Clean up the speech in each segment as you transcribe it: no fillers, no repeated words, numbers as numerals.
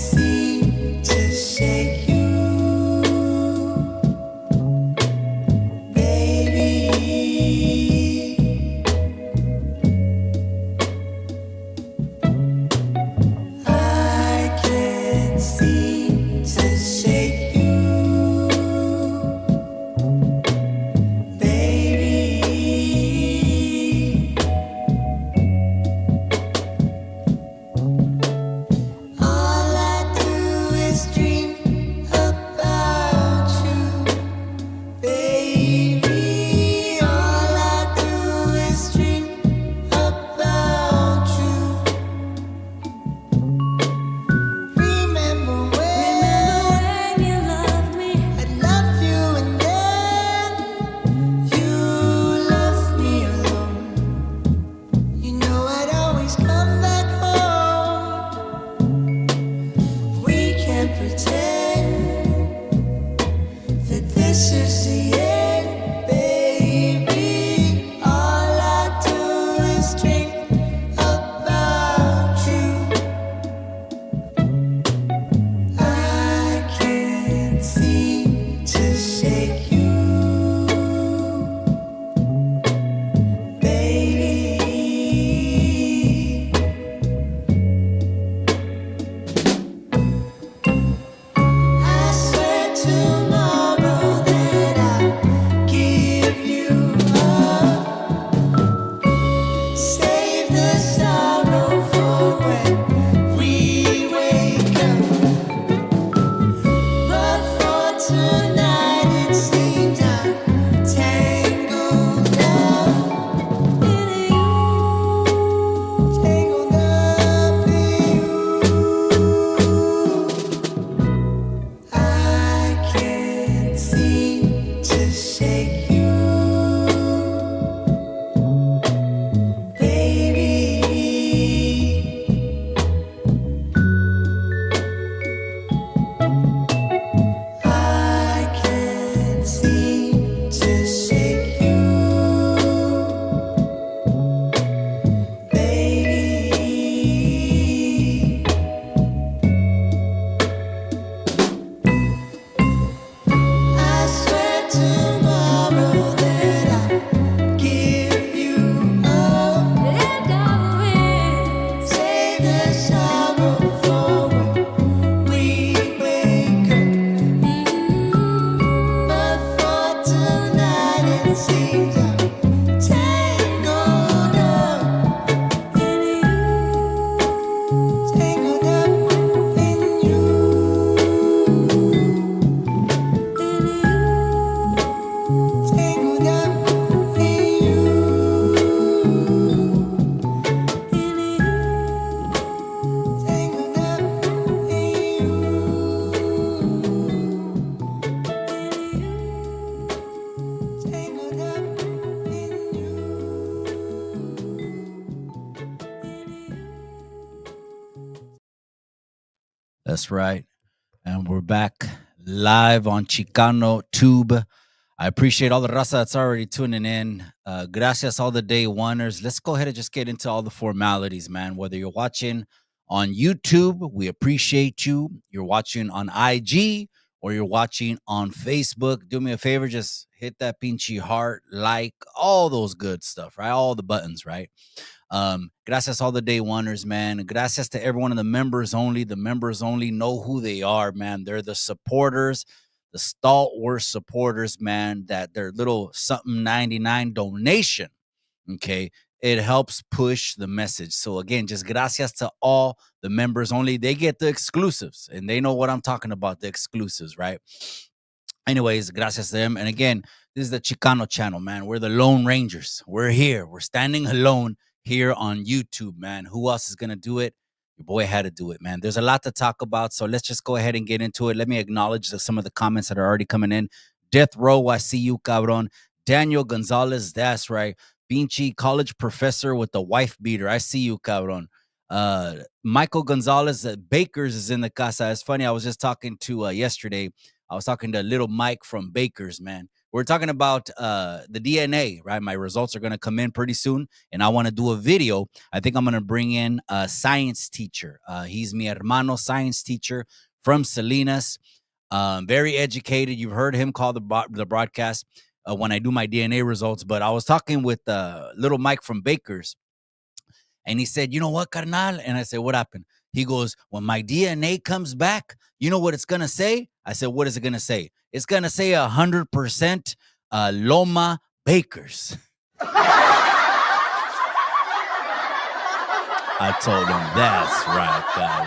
seem to shake you, baby. I can't seem to shake you, baby. All I do is dream about you, baby. All I do is dream about you. Remember when you loved me? I loved you, and then you left me alone. You know I'd always come back home. We can't pretend that this is the end, baby. All I do is dream about you. I can't seem to shake you, baby. I swear tomorrow that I'll give you up. Save the sorrow for when we wake up. But for tonight it seems I'm tangled up in you, tangled up in you. I can't seem to shake you, baby. I can't seem to shake you, baby. I swear tomorrow that I'll give you up. And I will save the sorrow for when we wake up. But for tonight it seems I'm tangled up in you, tangled up in you, tangled up in you, tangled up That's right. And we're back live on Chicano Tube. I appreciate all the raza that's already tuning in. Gracias, all the day oneers. Let's go ahead and just get into all the formalities, man. Whether you're watching on YouTube, we appreciate you. You're watching on IG or you're watching on Facebook. Do me a favor, just hit that pinchy heart, like, all those good stuff, right? All the buttons, right? Gracias all the day oneers, man. Gracias to everyone in the members only. The members only know who they are, man. They're the supporters, the stalwart supporters, man. That their little something 99 donation, okay, it helps push the message. So again, just gracias to all the members only. They get the exclusives, and they know what I'm talking about, the exclusives, right? Anyways, gracias to them. And again, this is the Chicano channel, man. We're the Lone Rangers. We're here. We're standing alone here on YouTube, man. Who else is going to do it? Your boy had to do it, man. There's a lot to talk about, so let's just go ahead and get into it. Let me acknowledge some of the comments that are already coming in. Death Row, I see you, cabron. Daniel Gonzalez, that's right. Vinci, college professor with the wife beater. I see you, cabron. Michael Gonzalez at Bakers is in the casa. It's funny. I was just talking to yesterday. I was talking to little Mike from Bakers, man. We're talking about the DNA, right? My results are going to come in pretty soon, and I want to do a video. I think I'm going to bring in a science teacher. He's mi hermano science teacher from Salinas. Very educated. You've heard him call the broadcast when I do my DNA results. But I was talking with little Mike from Baker's, and he said, "You know what, carnal?" And I said, "What happened?" He goes, "When my DNA comes back, you know what it's gonna say?" I said, "What is it gonna say?" "It's gonna say 100% Loma Bakers." I told him, "That's right, God,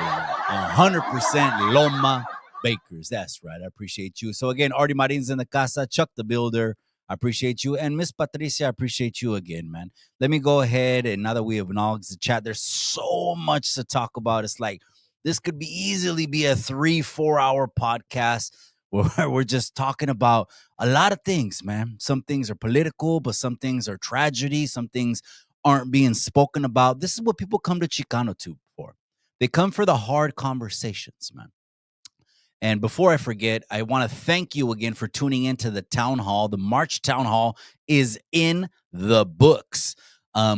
100% Loma Bakers." That's right. I appreciate you. So again, Artie Marin's in the casa, Chuck the Builder. I appreciate you. And Miss Patricia, I appreciate you again, man. Let me go ahead, and now that we have acknowledged the chat, there's so much to talk about. It's like this could be easily be a 3-4 hour podcast where we're just talking about a lot of things, man. Some things are political, but some things are tragedy. Some things aren't being spoken about. This is what people come to Chicano Tube for. They come for the hard conversations, man. And before I forget, I want to thank you again for tuning into the town hall. The March town hall is in the books.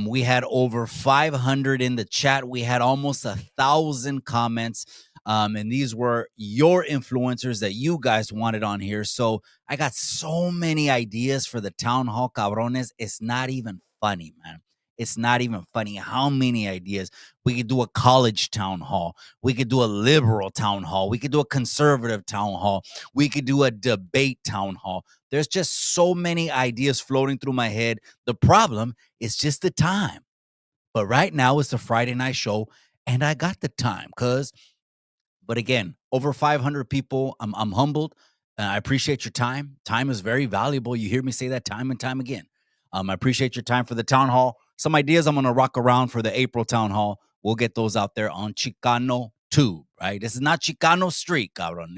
We had over 500 in the chat. We had almost 1,000 comments. And these were your influencers that you guys wanted on here. So I got so many ideas for the town hall, cabrones. It's not even funny, man. It's not even funny how many ideas. We could do a college town hall. We could do a liberal town hall. We could do a conservative town hall. We could do a debate town hall. There's just so many ideas floating through my head. The problem is just the time. But right now it's a Friday night show, and I got the time but again, over 500 people. I'm humbled. I appreciate your time. Time is very valuable. You hear me say that time and time again. I appreciate your time for the town hall. Some ideas I'm going to rock around for the April town hall. We'll get those out there on Chicano Tube, right? This is not Chicano Street, cabrón.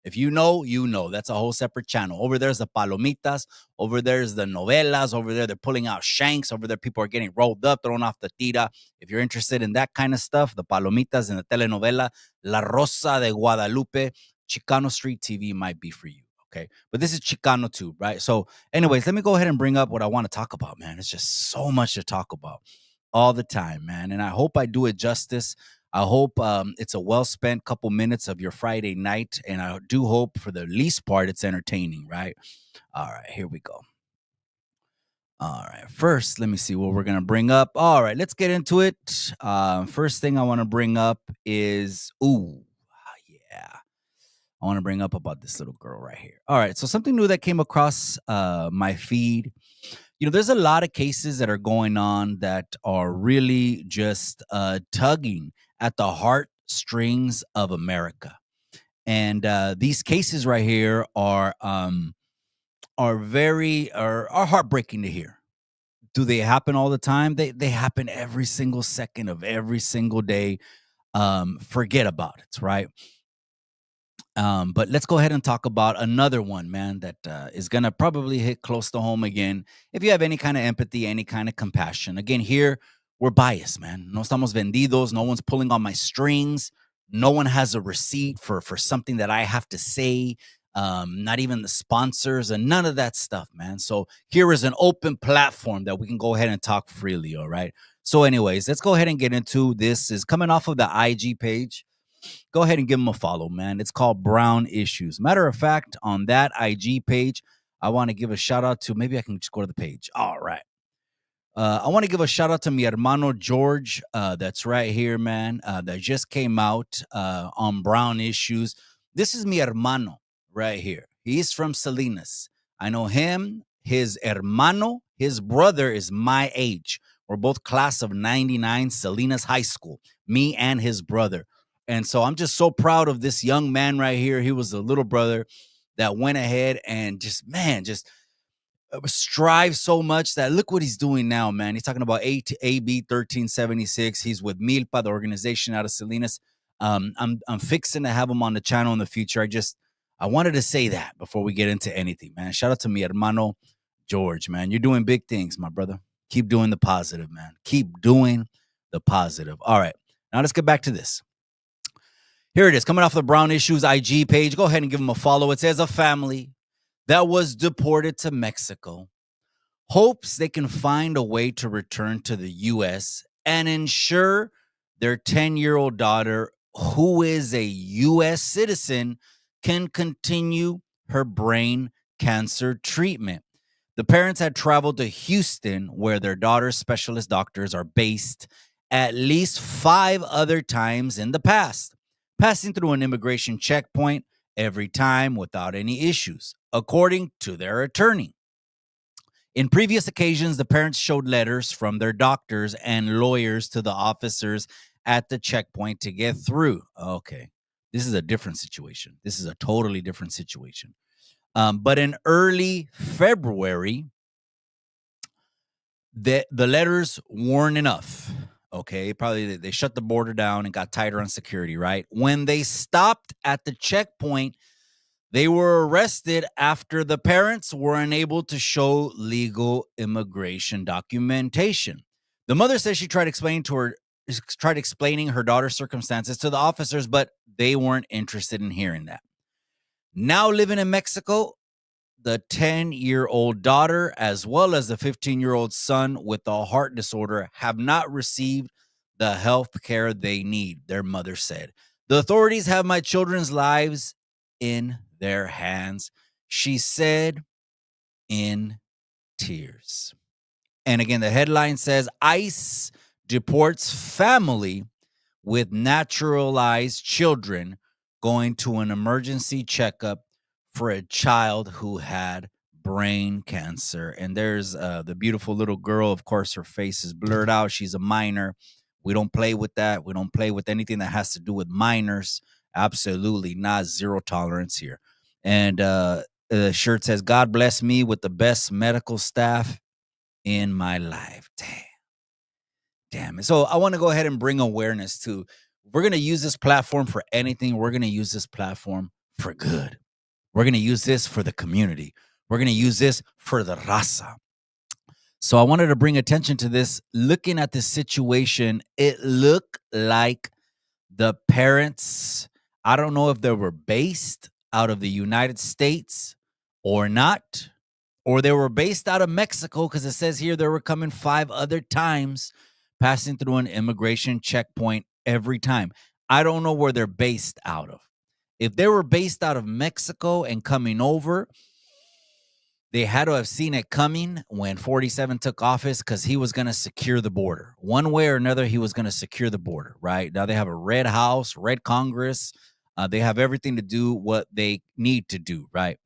If you know, you know. That's a whole separate channel. Over there's the palomitas. Over there's the novelas. Over there, they're pulling out shanks. Over there, people are getting rolled up, thrown off the tira. If you're interested in that kind of stuff, the palomitas and the telenovela, La Rosa de Guadalupe, Chicano Street TV might be for you. Okay. But this is Chicano Tube, right? So, anyways, let me go ahead and bring up what I want to talk about, man. It's just so much to talk about all the time, man. And I hope I do it justice. I hope it's a well spent couple minutes of your Friday night. And I do hope for the least part it's entertaining, right? All right, here we go. All right, first, let me see what we're going to bring up. All right, let's get into it. First thing I want to bring up is, yeah. I want to bring up about this little girl right here. All right, so something new that came across my feed. You know, there's a lot of cases that are going on that are really just tugging at the heartstrings of America. And these cases right here are heartbreaking to hear. Do they happen all the time? They happen every single second of every single day. Forget about it, right? But let's go ahead and talk about another one, man, that is going to probably hit close to home again. If you have any kind of empathy, any kind of compassion. Again, here, we're biased, man. No estamos vendidos. No one's pulling on my strings. No one has a receipt for something that I have to say. Not even the sponsors and none of that stuff, man. So here is an open platform that we can go ahead and talk freely, all right? So anyways, let's go ahead and get into this. Is coming off of the IG page. Go ahead and give them a follow, man. It's called Brown Issues. Matter of fact, on that IG page, I want to give a shout out to, maybe I can just go to the page. All right. I want to give a shout out to mi hermano George. That's right here, man. That just came out on Brown Issues. This is mi hermano right here. He's from Salinas. I know him, his hermano, his brother is my age. We're both class of 99, Salinas High School, me and his brother. And so I'm just so proud of this young man right here. He was a little brother that went ahead and just, man, just strive so much that look what he's doing now, man. He's talking about AB 1376. He's with Milpa, the organization out of Salinas. I'm fixing to have him on the channel in the future. I wanted to say that before we get into anything, man. Shout out to mi hermano George, man. You're doing big things, my brother. Keep doing the positive, man. Keep doing the positive. All right. Now let's get back to this. Here it is, coming off the Brown Issues IG page. Go ahead and give them a follow. It says a family that was deported to Mexico hopes they can find a way to return to the U.S. and ensure their 10-year-old daughter, who is a U.S. citizen, can continue her brain cancer treatment. The parents had traveled to Houston, where their daughter's specialist doctors are based, at least 5 other times in the past, passing through an immigration checkpoint every time without any issues, according to their attorney. In previous occasions, the parents showed letters from their doctors and lawyers to the officers at the checkpoint to get through. Okay, this is a different situation. This is a totally different situation. But in early February, the letters weren't enough. Okay, probably they shut the border down and got tighter on security, right? When they stopped at the checkpoint, they were arrested after the parents were unable to show legal immigration documentation. The mother says she tried explaining her daughter's circumstances to the officers, but they weren't interested in hearing that. Now living in Mexico, the 10-year-old daughter, as well as the 15-year-old son with a heart disorder, have not received the health care they need, their mother said. The authorities have my children's lives in their hands, she said in tears. And again, the headline says ICE deports family with naturalized children going to an emergency checkup for a child who had brain cancer. And there's the beautiful little girl. Of course, her face is blurred out. She's a minor. We don't play with that. We don't play with anything that has to do with minors. Absolutely not. Zero tolerance here. And the shirt says, God bless me with the best medical staff in my life. Damn it. So I want to go ahead and bring awareness to, we're going to use this platform for anything. We're going to use this platform for good. We're going to use this for the community. We're going to use this for the raza. So I wanted to bring attention to this. Looking at this situation, it looked like the parents, I don't know if they were based out of the United States or not, or they were based out of Mexico, because it says here they were coming 5 other times, passing through an immigration checkpoint every time. I don't know where they're based out of. If they were based out of Mexico and coming over, they had to have seen it coming when 47 took office, because he was going to secure the border. One way or another, he was going to secure the border, right? Now they have a red house, red Congress. They have everything to do what they need to do, right?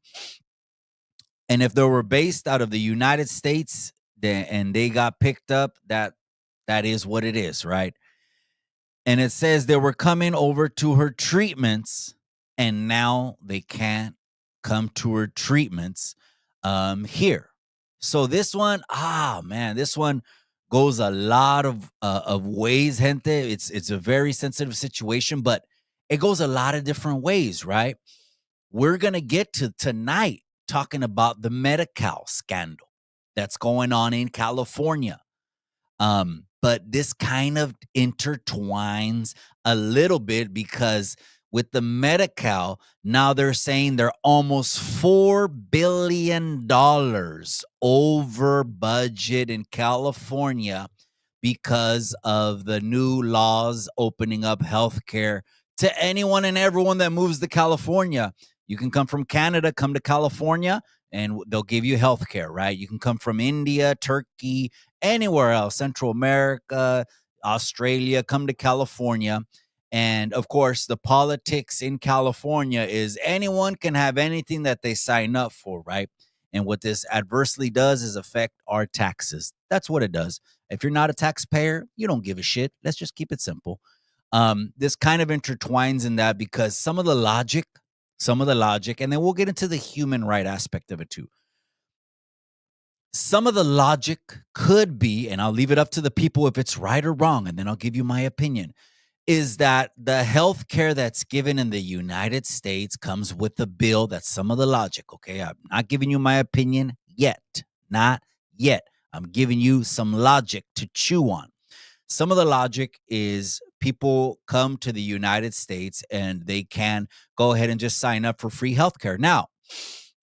And if they were based out of the United States and they got picked up, that is what it is, right? And it says they were coming over to her treatments, and now they can't come to her treatments here. So this one, this one goes a lot of ways, gente. It's a very sensitive situation, but it goes a lot of different ways, right? We're gonna get to tonight talking about the Medi-Cal scandal that's going on in California. But this kind of intertwines a little bit, because with the Medi-Cal, now they're saying they're almost $4 billion over budget in California because of the new laws opening up healthcare to anyone and everyone that moves to California. You can come from Canada, come to California, and they'll give you healthcare, right? You can come from India, Turkey, anywhere else, Central America, Australia, come to California. And of course, the politics in California is anyone can have anything that they sign up for, right? And what this adversely does is affect our taxes. That's what it does. If you're not a taxpayer, you don't give a shit. Let's just keep it simple. This kind of intertwines in that, because some of the logic, and then we'll get into the human right aspect of it too. Some of the logic could be, and I'll leave it up to the people if it's right or wrong, and then I'll give you my opinion, is that the health care that's given in the United States comes with a bill. That's some of the logic, okay? I'm not giving you my opinion yet. Not yet. I'm giving you some logic to chew on. Some of the logic is people come to the United States and they can go ahead and just sign up for free healthcare now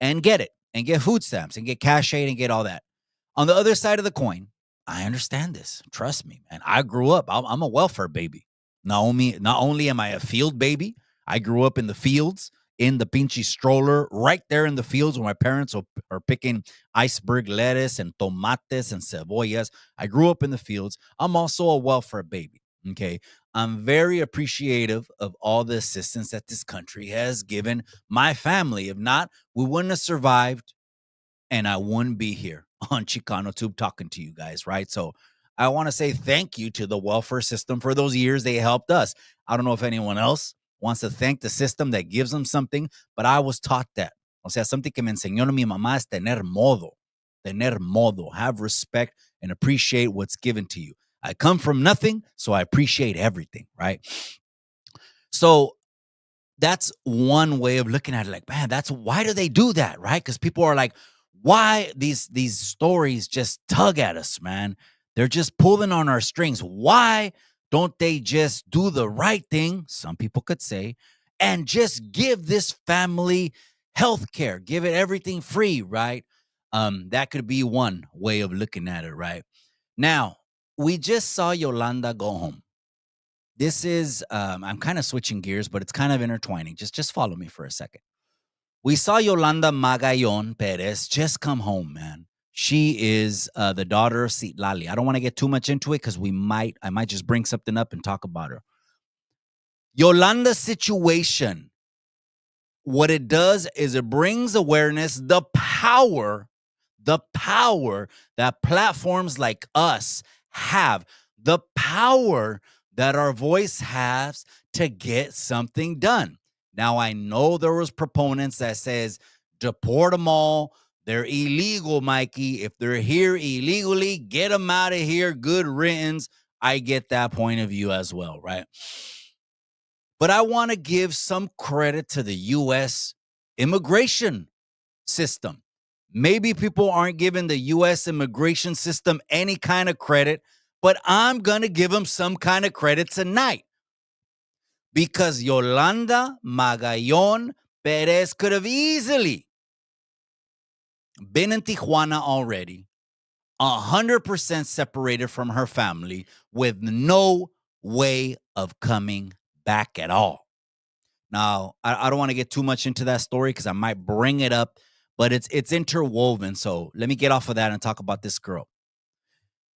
and get it. and get food stamps and get cash aid and get all that. On the other side of the coin, I understand this. Trust me, man. I grew up. I'm a welfare baby. Not only am I a field baby, I grew up in the fields, in the pinchy stroller, right there in the fields where my parents are picking iceberg lettuce and tomates and cebollas. I grew up in the fields. I'm also a welfare baby. Okay. I'm very appreciative of all the assistance that this country has given my family. If not, we wouldn't have survived and I wouldn't be here on Chicano Tube talking to you guys, right? So I want to say thank you to the welfare system for those years they helped us. I don't know if anyone else wants to thank the system that gives them something, but I was taught that. O sea, something que me enseñó mi mamá es tener modo, have respect and appreciate what's given to you. I come from nothing, so I appreciate everything, right? So that's one way of looking at it. Like, man, that's why do they do that, right? Because people are like, why these stories just tug at us, man? They're just pulling on our strings. Why don't they just do the right thing? Some people could say, and just give this family health care, give it everything free, right? That could be one way of looking at it, right? Now, we just saw Yolanda go home. This is, I'm kind of switching gears, but it's kind of intertwining. Just follow me for a second. We saw Yolanda Perez just come home, man. She is the daughter of Citlali. I don't want to get too much into it because I might just bring something up and talk about her. Yolanda's situation, what it does is it brings awareness, the power that platforms like us have, the power that our voice has to get something done. Now, I know there was proponents that says, deport them all. They're illegal, Mikey. If they're here illegally, get them out of here. Good riddance. I get that point of view as well, right? But I want to give some credit to the U.S. immigration system. Maybe people aren't giving the U.S. immigration system any kind of credit, but I'm going to give them some kind of credit tonight. Because Yolanda Perez could have easily been in Tijuana already, 100% separated from her family, with no way of coming back at all. Now, I don't want to get too much into that story because I might bring it up, but it's interwoven. So let me get off of that and talk about this girl.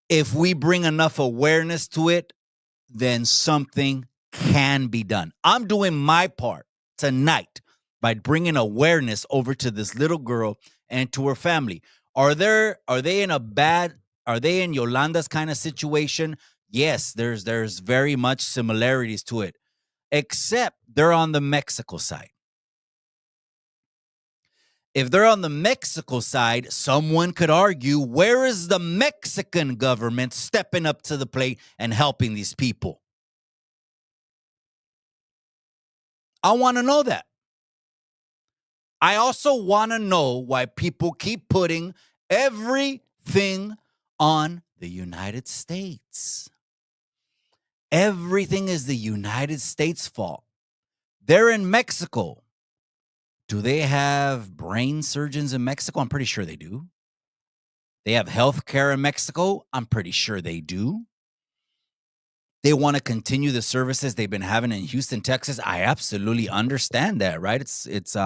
If we bring enough awareness to it, then something can be done. I'm doing my part tonight by bringing awareness over to this little girl and to her family. Are they in Yolanda's kind of situation? Yes, there's very much similarities to it, except they're on the Mexico side. If they're on the Mexico side, someone could argue, where is the Mexican government stepping up to the plate and helping these people? I want to know that. I also want to know why people keep putting everything on the United States. Everything is the United States' fault. They're in Mexico. Do they have brain surgeons in Mexico? I'm pretty sure they do. They have health care in Mexico? I'm pretty sure they do. They want to continue the services they've been having in Houston, Texas. I absolutely understand that, right? It's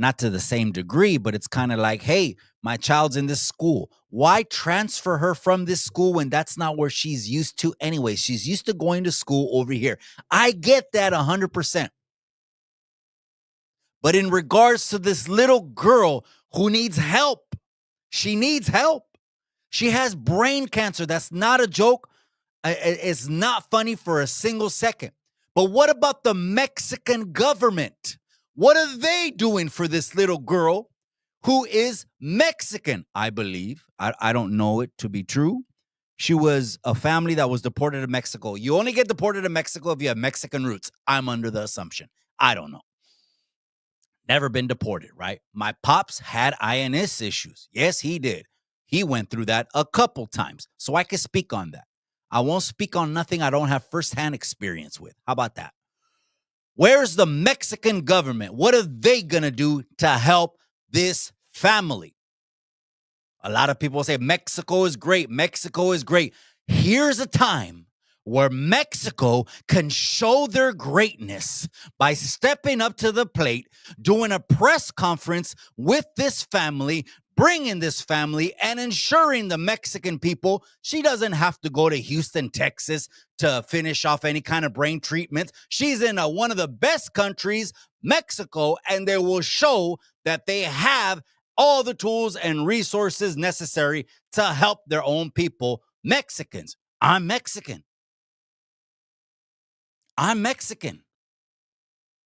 not to the same degree, but it's kind of like, hey, my child's in this school. Why transfer her from this school when that's not where she's used to anyway? She's used to going to school over here. I get that 100%. But in regards to this little girl who needs help, she needs help. She has brain cancer. That's not a joke. It's not funny for a single second. But what about the Mexican government? What are they doing for this little girl who is Mexican, I believe? I don't know it to be true. She was a family that was deported to Mexico. You only get deported to Mexico if you have Mexican roots. I'm under the assumption. I don't know. Never been deported, right? My pops had INS issues. Yes, he did. He went through that a couple times. So I can speak on that. I won't speak on nothing I don't have firsthand experience with. How about that? Where's the Mexican government? What are they going to do to help this family. A lot of people say Mexico is great. Mexico is great. Here's a time where Mexico can show their greatness by stepping up to the plate, doing a press conference with this family, bringing this family, and ensuring the Mexican people she doesn't have to go to Houston, Texas to finish off any kind of brain treatment. She's in one of the best countries, Mexico, and they will show that they have all the tools and resources necessary to help their own people, Mexicans. I'm Mexican. I'm Mexican.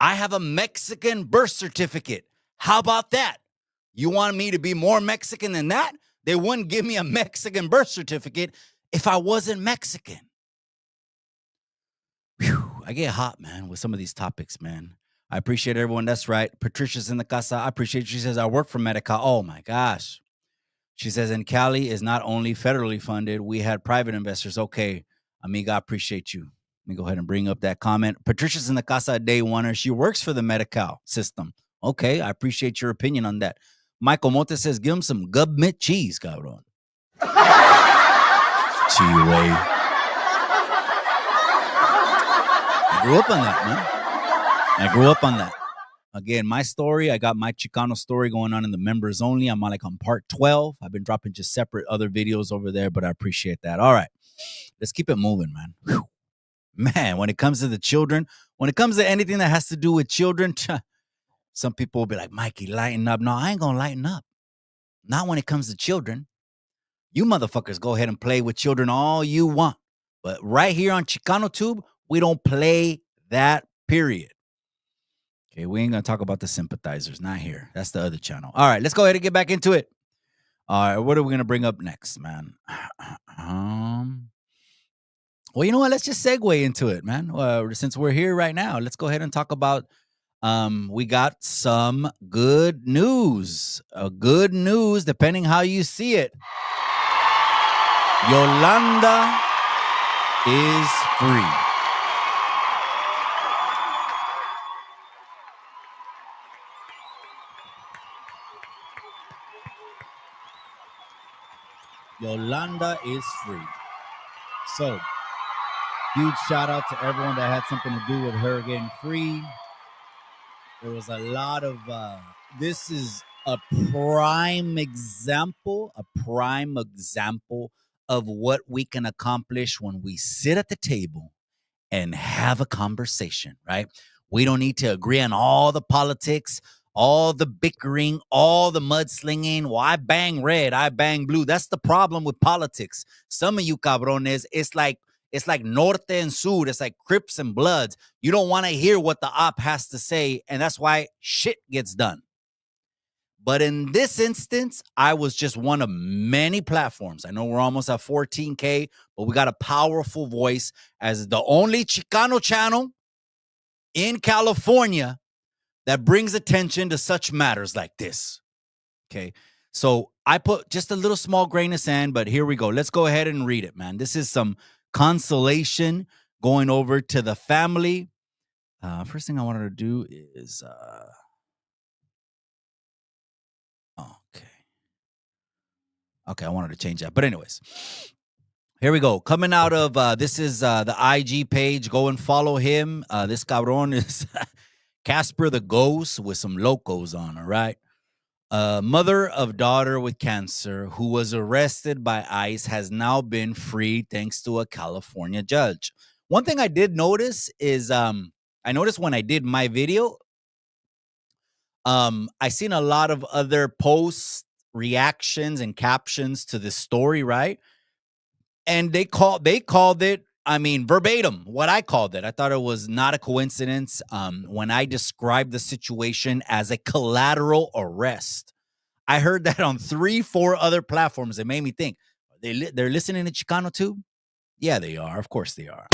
I have a Mexican birth certificate. How about that? You want me to be more Mexican than that? They wouldn't give me a Mexican birth certificate if I wasn't Mexican. Whew, I get hot, man, with some of these topics, man. I appreciate everyone. That's right. Patricia's in the casa. I appreciate you. She says, I work for Medi-Cal. Oh, my gosh. She says, and Cali is not only federally funded, we had private investors. Okay, amiga, I appreciate you. Let me go ahead and bring up that comment. Patricia's in the casa day oneer. She works for the Medi-Cal system. Okay, I appreciate your opinion on that. Michael Monte says, give him some government cheese, cabrón. Chihuahua. I grew up on that, man. I grew up on that. Again, my story, I got my Chicano story going on in the members only. I'm on part 12. I've been dropping just separate other videos over there, but I appreciate that. All right, let's keep it moving, man. Whew. Man, when it comes to the children, when it comes to anything that has to do with children, some people will be like, Mikey, lighten up. No, I ain't going to lighten up. Not when it comes to children. You motherfuckers go ahead and play with children all you want. But right here on Chicano Tube, we don't play that, period. Okay, we ain't going to talk about the sympathizers. Not here. That's the other channel. All right, let's go ahead and get back into it. All right, what are we going to bring up next, man? Well, you know what? Let's just segue into it, man. Since we're here right now, let's go ahead and talk about we got some good news. Good news, depending how you see it. Yolanda is free. Yolanda is free. So, huge shout out to everyone that had something to do with her getting free. There was a lot of, this is a prime example of what we can accomplish when we sit at the table and have a conversation, right? We don't need to agree on all the politics, all the bickering, all the mudslinging. Well, I bang red, I bang blue. That's the problem with politics. Some of you cabrones, it's like Norte and Sur. It's like Crips and Bloods. You don't want to hear what the op has to say, and that's why shit gets done. But in this instance, I was just one of many platforms. I know we're almost at 14K, but we got a powerful voice as the only Chicano channel in California that brings attention to such matters like this. Okay. So I put just a little small grain of sand, but here we go. Let's go ahead and read it, man. This is some consolation going over to the family. First thing I wanted to do is okay, I wanted to change that. But anyways, here we go. Coming out of this is the IG page. Go and follow him. This cabron is Casper the Ghost with some locos on, all right? Mother of daughter with cancer who was arrested by ICE has now been freed thanks to a California judge. One thing I did notice is I noticed when I did my video, I seen a lot of other posts, reactions, and captions to this story, right? And they called it, I mean, verbatim, what I called it. I thought it was not a coincidence when I described the situation as a collateral arrest. I heard that on 3-4 other platforms. It made me think, they're listening to Chicano too? Yeah, they are. Of course they are.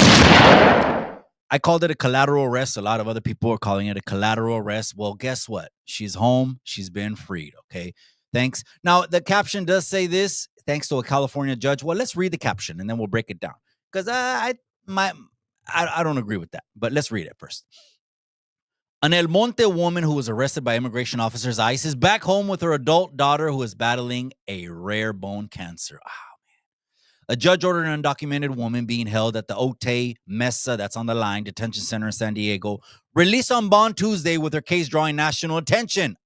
I called it a collateral arrest. A lot of other people are calling it a collateral arrest. Well, guess what? She's home. She's been freed, okay? Thanks. Now, the caption does say this, thanks to a California judge. Well, let's read the caption, and then we'll break it down. Because I don't agree with that. But let's read it first. An El Monte woman who was arrested by immigration officers ICE is back home with her adult daughter who is battling a rare bone cancer. A judge ordered an undocumented woman being held at the Otay Mesa, that's on the line, detention center in San Diego, released on bond Tuesday with her case drawing national attention.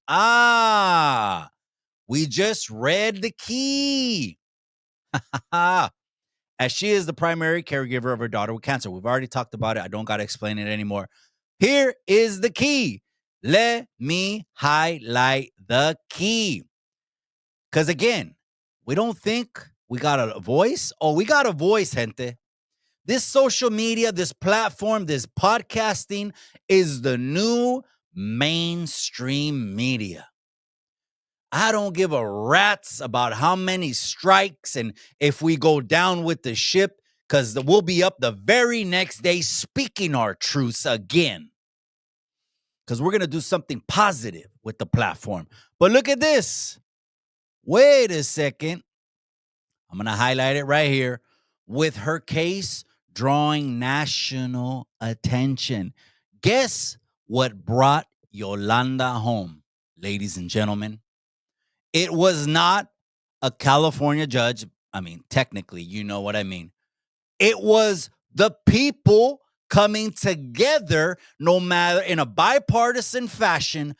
We just read the key. As she is the primary caregiver of her daughter with cancer. We've already talked about it. I don't got to explain it anymore. Here is the key. Let me highlight the key. Because again, we don't think we got a voice. Oh, we got a voice, gente. This social media, this platform, this podcasting is the new mainstream media. I don't give a rat's about how many strikes and if we go down with the ship, because we'll be up the very next day speaking our truths again. Because we're going to do something positive with the platform. But look at this. Wait a second. I'm going to highlight it right here. With her case drawing national attention. Guess what brought Yolanda home, ladies and gentlemen? It was not a California judge. I mean, technically, you know what I mean. It was the people coming together, no matter in a bipartisan fashion,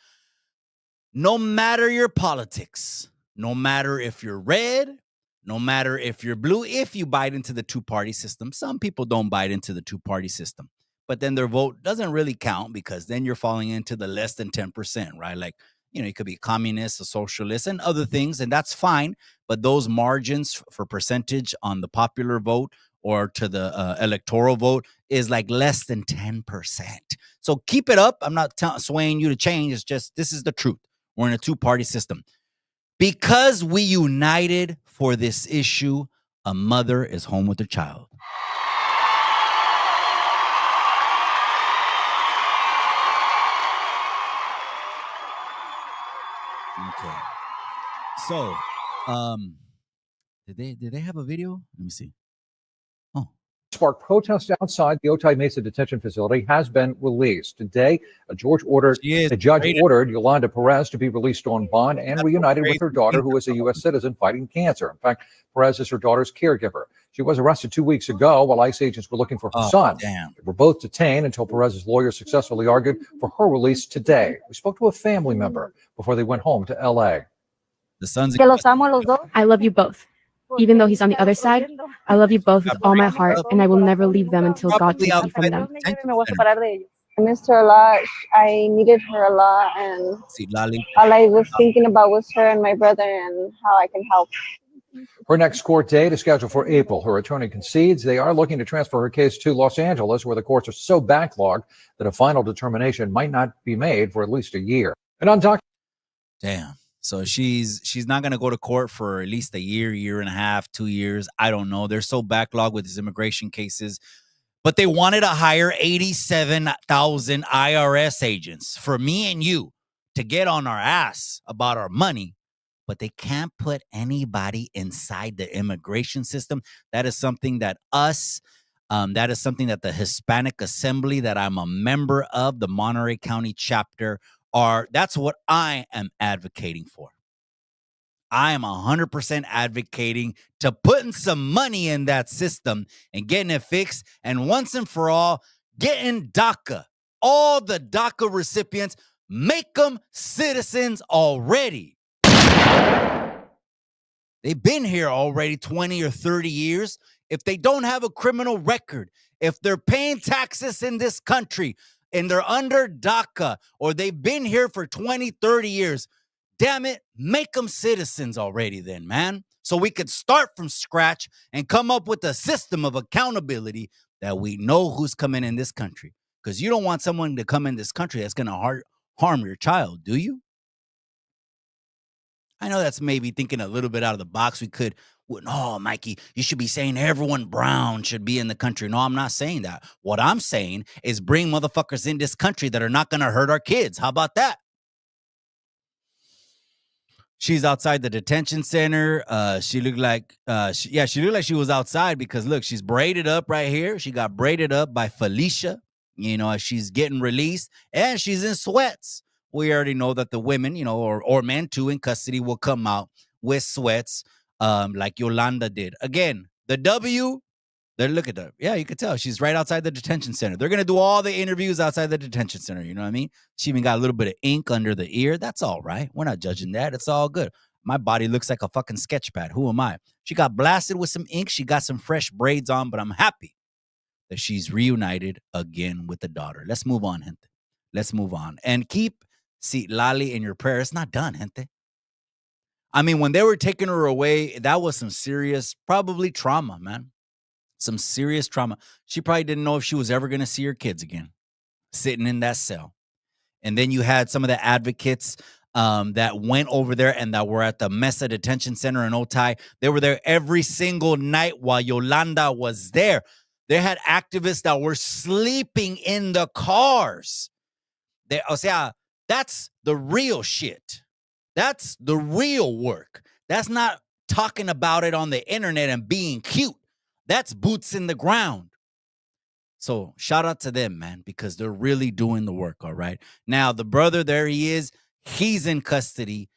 no matter your politics, no matter if you're red, no matter if you're blue, if you bite into the two-party system. Some people don't bite into the two-party system, but then their vote doesn't really count because then you're falling into the less than 10%, right? Like, you could be a communist, a socialist, and other things, and that's fine. But those margins for percentage on the popular vote or to the electoral vote is like less than 10%. So keep it up. I'm not swaying you to change. It's just, this is the truth. We're in a two-party system. Because we united for this issue, a mother is home with her child. Okay. So, did they have a video? Let me see. Oh. Sparked protests outside the Otay Mesa detention facility has been released. Today, a judge ordered Yolanda Perez to be released on bond and reunited with her daughter, who is a U.S. citizen fighting cancer. In fact, Perez is her daughter's caregiver. She was arrested 2 weeks ago while ICE agents were looking for her son. Damn. They were both detained until Perez's lawyer successfully argued for her release today. We spoke to a family member before they went home to L.A. The son's I love you both. Even though he's on the other side, I love you both with all my heart, and I will never leave them until God takes me from them. I missed her a lot. I needed her a lot, and all I was thinking about was her and my brother and how I can help. Her next court date is scheduled for April. Her attorney concedes they are looking to transfer her case to Los Angeles, where the courts are so backlogged that a final determination might not be made for at least a year. And undocumented. Damn. So she's not going to go to court for at least a year and a half, 2 years. I don't know. They're so backlogged with these immigration cases. But they wanted to hire 87,000 IRS agents for me and you to get on our ass about our money. But they can't put anybody inside the immigration system. That is something that that is something that the Hispanic Assembly that I'm a member of, the Monterey County chapter, that's what I am advocating for. I am 100% advocating to putting some money in that system and getting it fixed. And once and for all, getting DACA. All the DACA recipients, make them citizens already. They've been here already 20 or 30 years. If they don't have a criminal record, if they're paying taxes in this country, and they're under DACA, or they've been here for 20, 30 years, damn it, make them citizens already then, man. So we could start from scratch and come up with a system of accountability that we know who's coming in this country. Because you don't want someone to come in this country that's going to harm your child, do you? I know that's maybe thinking a little bit out of the box. We could, no, Mikey, you should be saying everyone brown should be in the country. No, I'm not saying that. What I'm saying is bring motherfuckers in this country that are not going to hurt our kids. How about that? She's outside the detention center. She looked like, she looked like she was outside because look, she's braided up right here. She got braided up by Felicia. as she's getting released and she's in sweats. We already know that the women, or men too in custody will come out with sweats, like Yolanda did. Again, the W, look at her. Yeah, you could tell she's right outside the detention center. They're going to do all the interviews outside the detention center. You know what I mean? She even got a little bit of ink under the ear. That's all right. We're not judging that. It's all good. My body looks like a fucking sketch pad. Who am I? She got blasted with some ink. She got some fresh braids on, but I'm happy that she's reunited again with the daughter. Let's move on, gente. Let's move on. And keep Lali in your prayer. It's not done, gente. I mean, when they were taking her away, that was some serious, probably trauma, man. Some serious trauma. She probably didn't know if she was ever going to see her kids again, sitting in that cell. And then you had some of the advocates that went over there and that were at the Mesa Detention Center in Otay. They were there every single night while Yolanda was there. They had activists that were sleeping in the cars. That's the real shit. That's the real work. That's not talking about it on the internet and being cute. That's boots in the ground. So shout out to them, man, because they're really doing the work, all right? Now, the brother, there he is. He's in custody.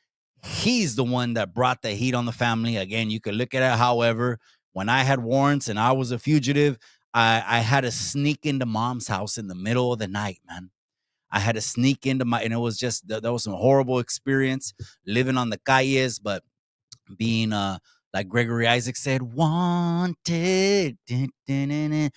He's the one that brought the heat on the family. Again, you could look at it however. When I had warrants and I was a fugitive, I had to sneak into mom's house in the middle of the night, man. I had to sneak into and it was just, that was some horrible experience living on the calles, but being, like Gregory Isaac said, wanted. That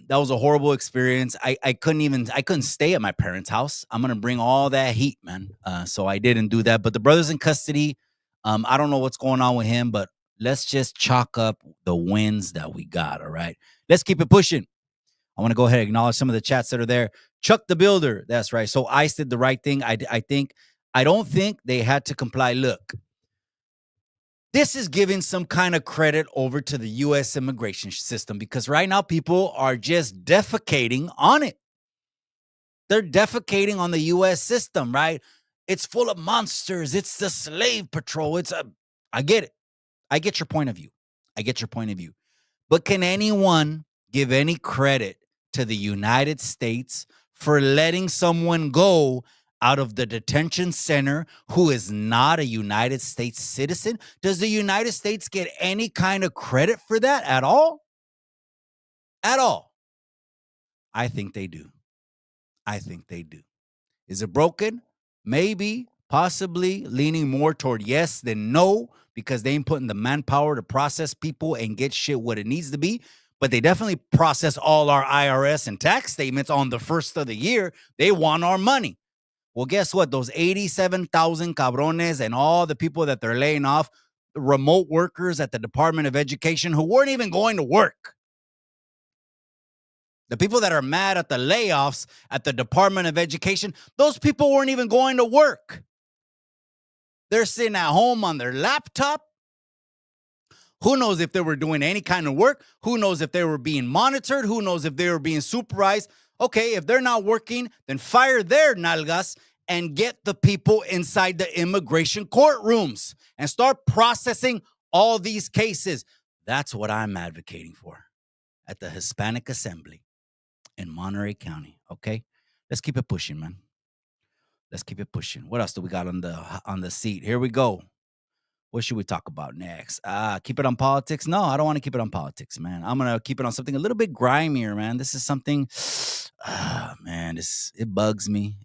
was a horrible experience. I couldn't stay at my parents' house. I'm going to bring all that heat, man. So I didn't do that, but the brother's in custody. I don't know what's going on with him, but let's just chalk up the wins that we got. All right. Let's keep it pushing. I want to go ahead and acknowledge some of the chats that are there. Chuck the Builder. That's right. So ICE did the right thing. I don't think they had to comply. Look, this is giving some kind of credit over to the U.S. immigration system because right now people are just defecating on it. They're defecating on the U.S. system, right? It's full of monsters. It's the slave patrol. I get it. I get your point of view. But can anyone give any credit to the United States for letting someone go out of the detention center who is not a United States citizen? Does the United States get any kind of credit for that at all? At all? I think they do. Is it broken? Maybe, possibly, leaning more toward yes than no, because they ain't putting the manpower to process people and get shit what it needs to be. But they definitely process all our IRS and tax statements on the first of the year. They want our money. Well, guess what? Those 87,000 cabrones and all the people that they're laying off, remote workers at the Department of Education who weren't even going to work. The people that are mad at the layoffs at the Department of Education, those people weren't even going to work. They're sitting at home on their laptop. Who knows if they were doing any kind of work? Who knows if they were being monitored? Who knows if they were being supervised? Okay, if they're not working, then fire their nalgas and get the people inside the immigration courtrooms and start processing all these cases. That's what I'm advocating for at the Hispanic Assembly in Monterey County. Okay, let's keep it pushing, man. Let's keep it pushing. What else do we got on the seat? Here we go. What should we talk about next? Keep it on politics? No, I don't want to keep it on politics, man. I'm going to keep it on something a little bit grimier, man. This is something, man, it bugs me.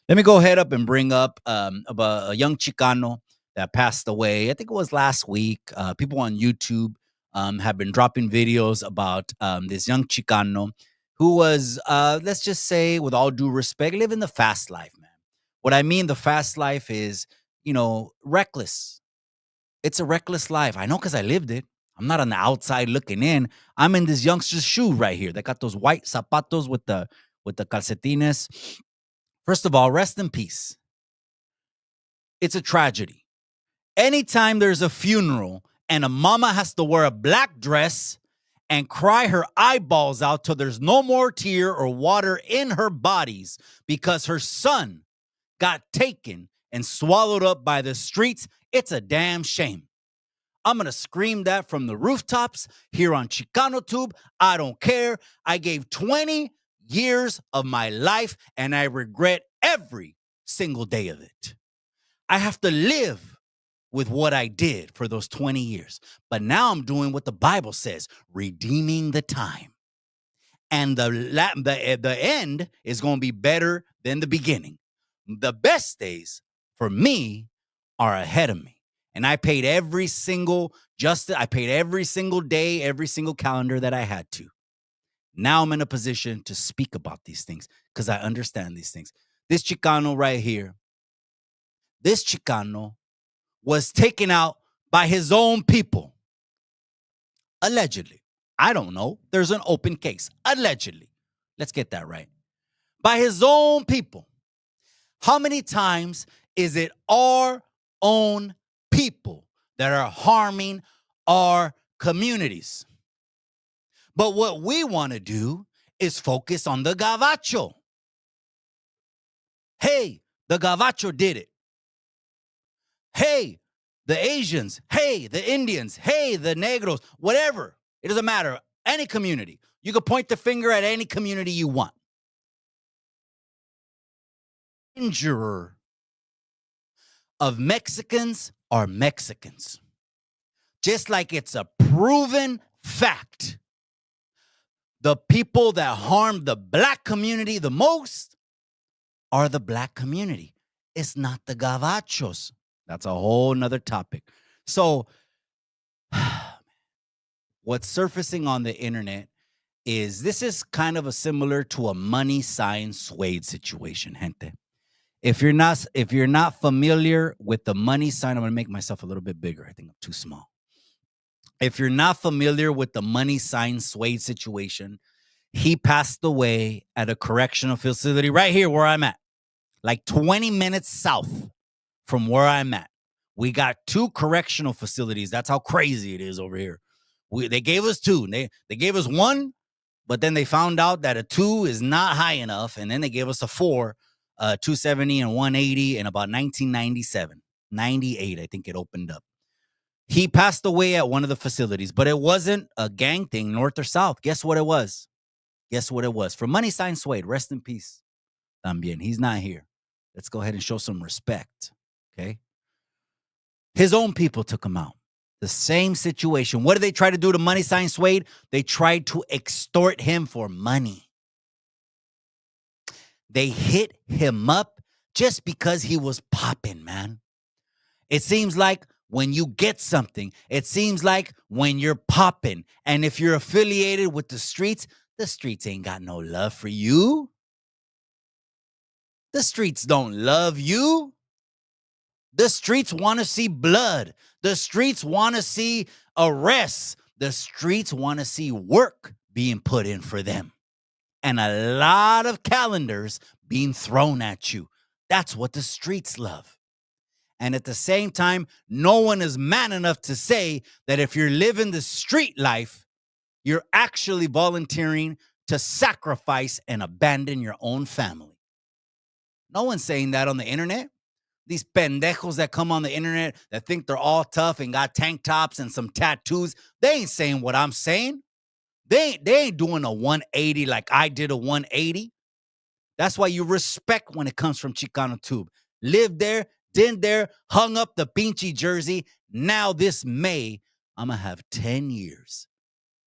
Let me go ahead up and bring up about a young Chicano that passed away. I think it was last week. People on YouTube have been dropping videos about this young Chicano who was, let's just say, with all due respect, living the fast life, man. What I mean, the fast life is, reckless. It's a reckless life. I know because I lived it. I'm not on the outside looking in. I'm in this youngster's shoe right here. They got those white zapatos with the calcetines. First of all, rest in peace. It's a tragedy. Anytime there's a funeral and a mama has to wear a black dress and cry her eyeballs out till there's no more tear or water in her bodies because her son got taken and swallowed up by the streets, it's a damn shame. I'm going to scream that from the rooftops here on Chicano Tube. I don't care. I gave 20 years of my life, and I regret every single day of it. I have to live with what I did for those 20 years. But now I'm doing what the Bible says, redeeming the time. And the end is going to be better than the beginning. The best days for me are ahead of me. And I paid every single day, every single calendar that I had to. Now I'm in a position to speak about these things because I understand these things. This Chicano right here, this Chicano was taken out by his own people. Allegedly. I don't know. There's an open case. Allegedly. Let's get that right. By his own people. How many times is it our own people that are harming our communities? But what we want to do is focus on the Gavacho. Hey, the Gavacho did it. Hey, the Asians. Hey, the Indians. Hey, the Negros. Whatever. It doesn't matter. Any community. You can point the finger at any community you want. Injurer of Mexicans are Mexicans. Just like it's a proven fact. The people that harm the black community the most are the black community. It's not the Gavachos. That's a whole nother topic. So what's surfacing on the internet is this is kind of a similar to a money sign Suede situation, gente. If you're not familiar with the money sign, I'm going to make myself a little bit bigger. I think I'm too small. If you're not familiar with the money sign Suede situation, he passed away at a correctional facility right here where I'm at, like 20 minutes south from where I'm at. We got 2 correctional facilities. That's how crazy it is over here. They gave us 2. They gave us 1, but then they found out that a 2 is not high enough, and then they gave us a 4, 270 and 180 in about 1997. 98, I think it opened up. He passed away at one of the facilities, but it wasn't a gang thing, north or south. Guess what it was? Guess what it was? From Money Sign Suede, rest in peace. También. He's not here. Let's go ahead and show some respect, okay? His own people took him out. The same situation. What did they try to do to Money Sign Suede? They tried to extort him for money. They hit him up just because he was popping, man. It seems like when you get something, it seems like when you're popping. And if you're affiliated with the streets ain't got no love for you. The streets don't love you. The streets want to see blood. The streets want to see arrests. The streets want to see work being put in for them. And a lot of calendars being thrown at you. That's what the streets love. And at the same time, no one is man enough to say that if you're living the street life, you're actually volunteering to sacrifice and abandon your own family. No one's saying that on the internet. These pendejos that come on the internet that think they're all tough and got tank tops and some tattoos, they ain't saying what I'm saying. They ain't doing a 180 like I did a 180. That's why you respect when it comes from Chicano Tube. Lived there, did there, hung up the pinchy jersey. Now this May, I'm going to have 10 years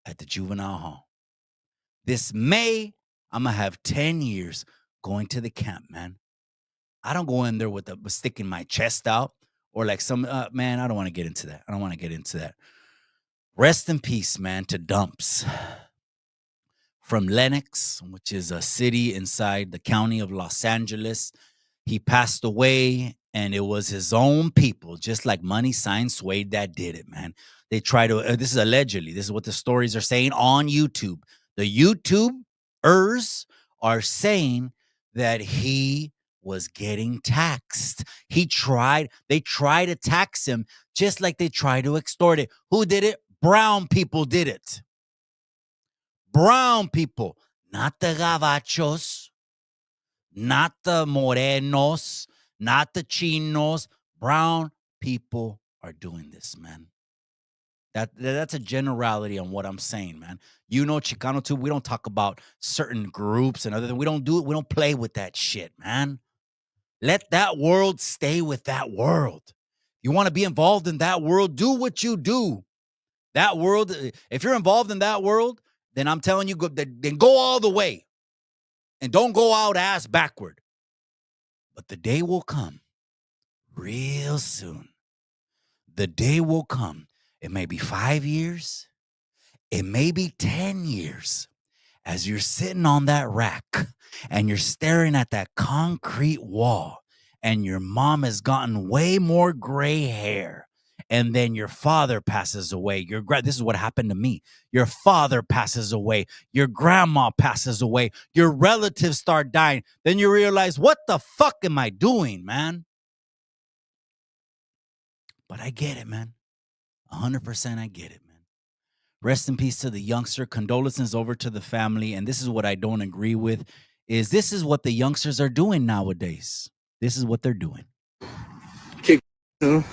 at the juvenile hall. This May, I'm going to have 10 years going to the camp, man. I don't go in there with sticking my chest out or like some, man, I don't want to get into that. Rest in peace, man, to Dumps. From Lenox, which is a city inside the county of Los Angeles. He passed away, and it was his own people, just like Money Sign Suede, that did it, man. They try to, this is allegedly, this is what the stories are saying on YouTube. The YouTubers are saying that he was getting taxed. They tried to tax him just like they tried to extort it. Who did it? Brown people did it. Brown people, not the Gavachos, not the Morenos, not the Chinos. Brown people are doing this, man. That's a generality on what I'm saying, man. You know, Chicano too. We don't talk about certain groups and other than we don't do it. We don't play with that shit, man. Let that world stay with that world. You want to be involved in that world, do what you do. That world, if you're involved in that world, then I'm telling you, then go all the way. And don't go out ass backward. But the day will come real soon. The day will come. It may be 5 years. It may be 10 years. As you're sitting on that rack and you're staring at that concrete wall and your mom has gotten way more gray hair and then your father passes away. This is what happened to me. Your father passes away. Your grandma passes away. Your relatives start dying. Then you realize, what the fuck am I doing, man? But I get it, man. 100% I get it, man. Rest in peace to the youngster. Condolences over to the family. And this is what I don't agree with, is this is what the youngsters are doing nowadays. This is what they're doing. Kick. Damn.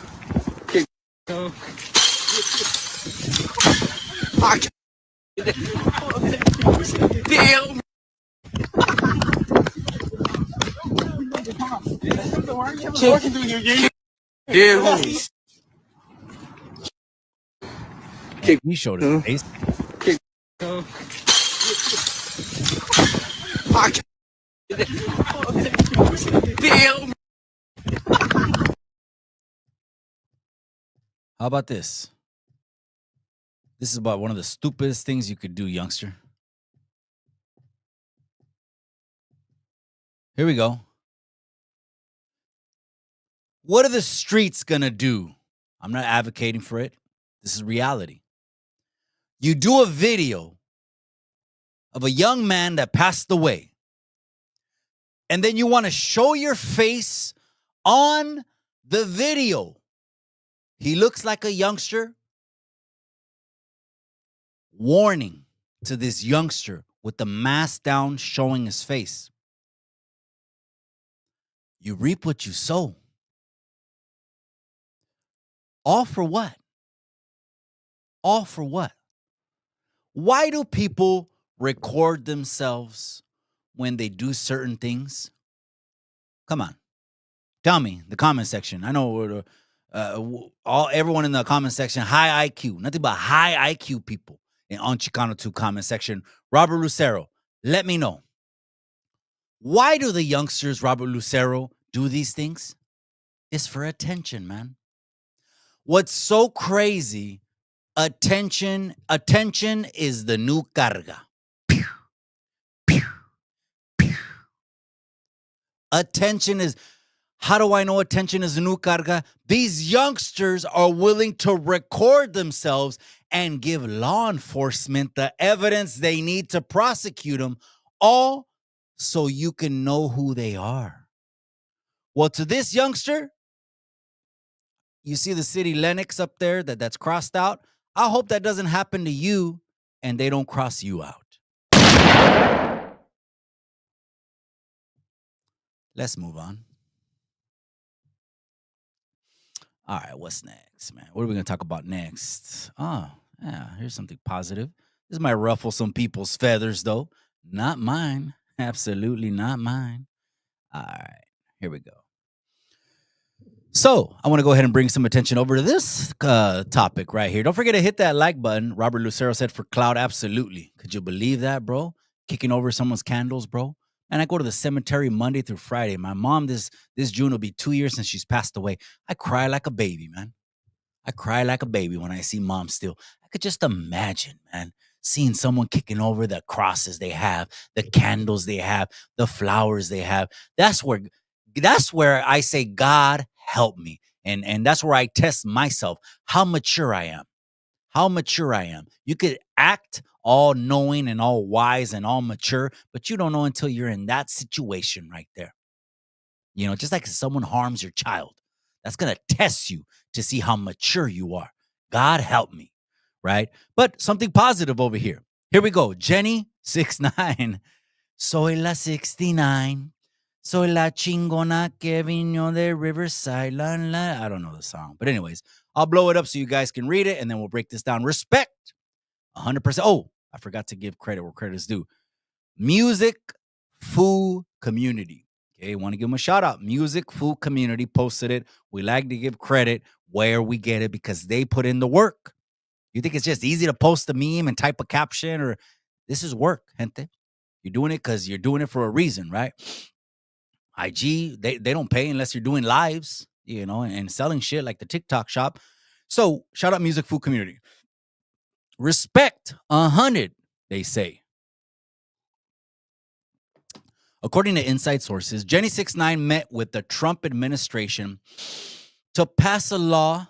He showed his face. Damn. How about this? This is about one of the stupidest things you could do, youngster. Here we go. What are the streets gonna do? I'm not advocating for it. This is reality. You do a video of a young man that passed away, and then you want to show your face on the video. He looks like a youngster. Warning to this youngster with the mask down showing his face. You reap what you sow. All for what? All for what? Why do people record themselves when they do certain things? Come on. Tell me, the comment section. I know everyone in the comment section, high IQ. Nothing but high IQ people on Chicano 2 comment section. Robert Lucero, let me know. Why do the youngsters, Robert Lucero, do these things? It's for attention, man. What's so crazy, attention is the new carga. Pew, pew, pew. Attention is, how do I know attention is the new carga? These youngsters are willing to record themselves and give law enforcement the evidence they need to prosecute them, all so you can know who they are. Well, to this youngster, you see the city Lennox up there that's crossed out. I hope that doesn't happen to you and they don't cross you out. Let's move on. All right, what's next, man? What are we going to talk about next? Oh, yeah, here's something positive. This might ruffle some people's feathers, though. Not mine. Absolutely not mine. All right, here we go. So I want to go ahead and bring some attention over to this topic right here. Don't forget to hit that like button. Robert Lucero said for cloud, absolutely. Could you believe that, bro? Kicking over someone's candles, bro. And I go to the cemetery Monday through Friday. My mom, this June will be 2 years since she's passed away. I cry like a baby, man. I cry like a baby when I see mom still. I could just imagine, man, seeing someone kicking over the crosses they have, the candles they have, the flowers they have. That's where I say, God, help me. And that's where I test myself, how mature I am. How mature I am. You could act all knowing and all wise and all mature, but you don't know until you're in that situation right there. You know, just like if someone harms your child, that's going to test you to see how mature you are. God help me, right? But something positive over here. Here we go. Jenny, 6'9". Soy la 69. Soy la chingona que vino de Riverside. La, la. I don't know the song. But anyways, I'll blow it up so you guys can read it, and then we'll break this down. Respect, 100%. Oh, I forgot to give credit where credit is due. Music Food Community. Okay, want to give them a shout out. Music Food Community posted it. We like to give credit where we get it because they put in the work. You think it's just easy to post a meme and type a caption, or this is work, gente. You're doing it because you're doing it for a reason, right? IG, they don't pay unless you're doing lives, and selling shit like the TikTok shop. So shout out Music Food Community. Respect 100, they say. According to inside sources, Jenny 69 met with the Trump administration to pass a law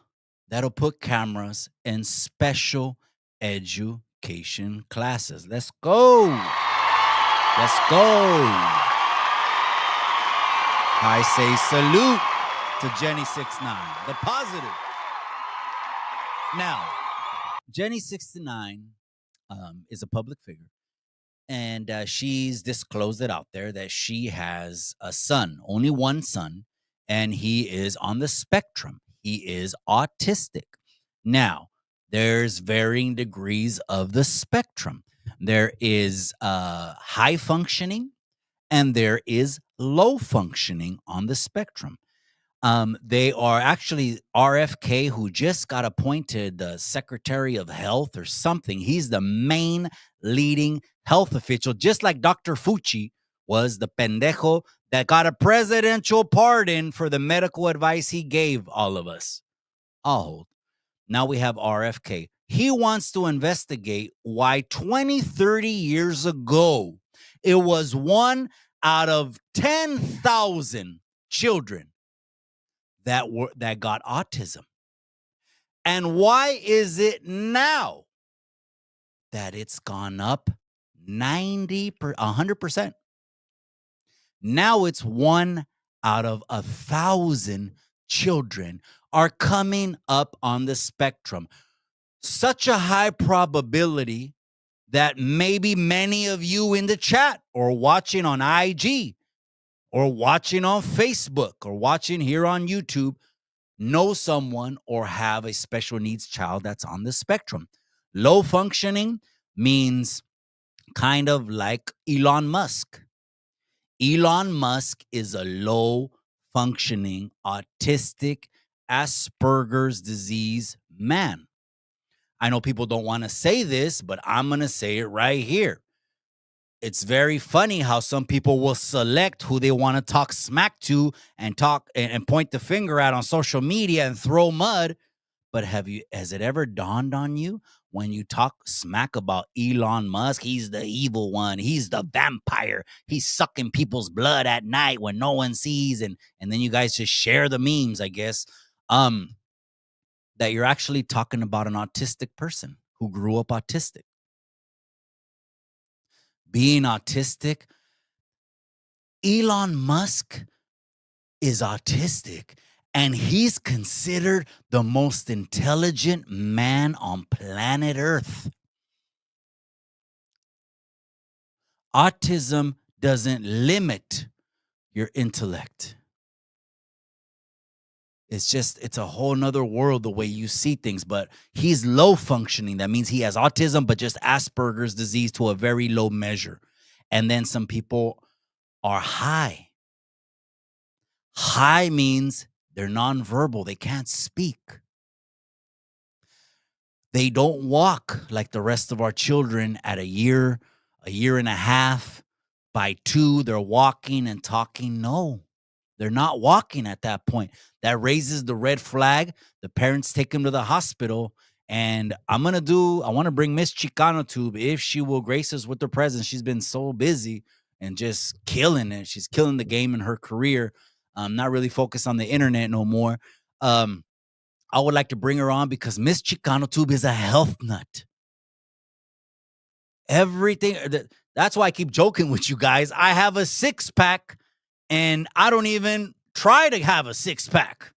that'll put cameras in special education classes. Let's go. Let's go. I say salute to Jenny 69, the positive. Now, Jenny 69 is a public figure, and she's disclosed it out there that she has a son, only one son, and he is on the spectrum. He is autistic. Now, there's varying degrees of the spectrum. There is high functioning, and there is low functioning on the spectrum. They are actually RFK, who just got appointed the Secretary of Health or something. He's the main leading health official, just like Dr. Fucci was the pendejo that got a presidential pardon for the medical advice he gave all of us. I'll hold. Now we have RFK. He wants to investigate why 20, 30 years ago, it was 1 out of 10,000 children that got autism. And why is it now that it's gone up 100%? Now it's 1 out of 1,000 children are coming up on the spectrum. Such a high probability that maybe many of you in the chat or watching on IG or watching on Facebook or watching here on YouTube know someone or have a special needs child that's on the spectrum. Low functioning means kind of like Elon Musk. Elon Musk is a low functioning, autistic, Asperger's disease man. I know people don't want to say this, but I'm going to say it right here. It's very funny how some people will select who they want to talk smack to and talk and point the finger at on social media and throw mud. But has it ever dawned on you when you talk smack about Elon Musk? He's the evil one. He's the vampire. He's sucking people's blood at night when no one sees. And then you guys just share the memes, I guess, that you're actually talking about an autistic person who grew up autistic. Being autistic, Elon Musk is autistic, and he's considered the most intelligent man on planet Earth. Autism doesn't limit your intellect. It's a whole nother world the way you see things, but he's low functioning. That means he has autism, but just Asperger's disease to a very low measure. And then some people are high. High means they're nonverbal. They can't speak. They don't walk like the rest of our children at a year and a half. By 2, they're walking and talking. No, they're not walking at that point. That raises the red flag. The parents take them to the hospital. And I want to bring Miss Chicano Tube, if she will grace us with her presence. She's been so busy and just killing it. She's killing the game in her career. Not really focused on the internet no more. I would like to bring her on because Miss Chicano Tube is a health nut. Everything. That's why I keep joking with you guys. I have a 6-pack and I don't even try to have a 6-pack.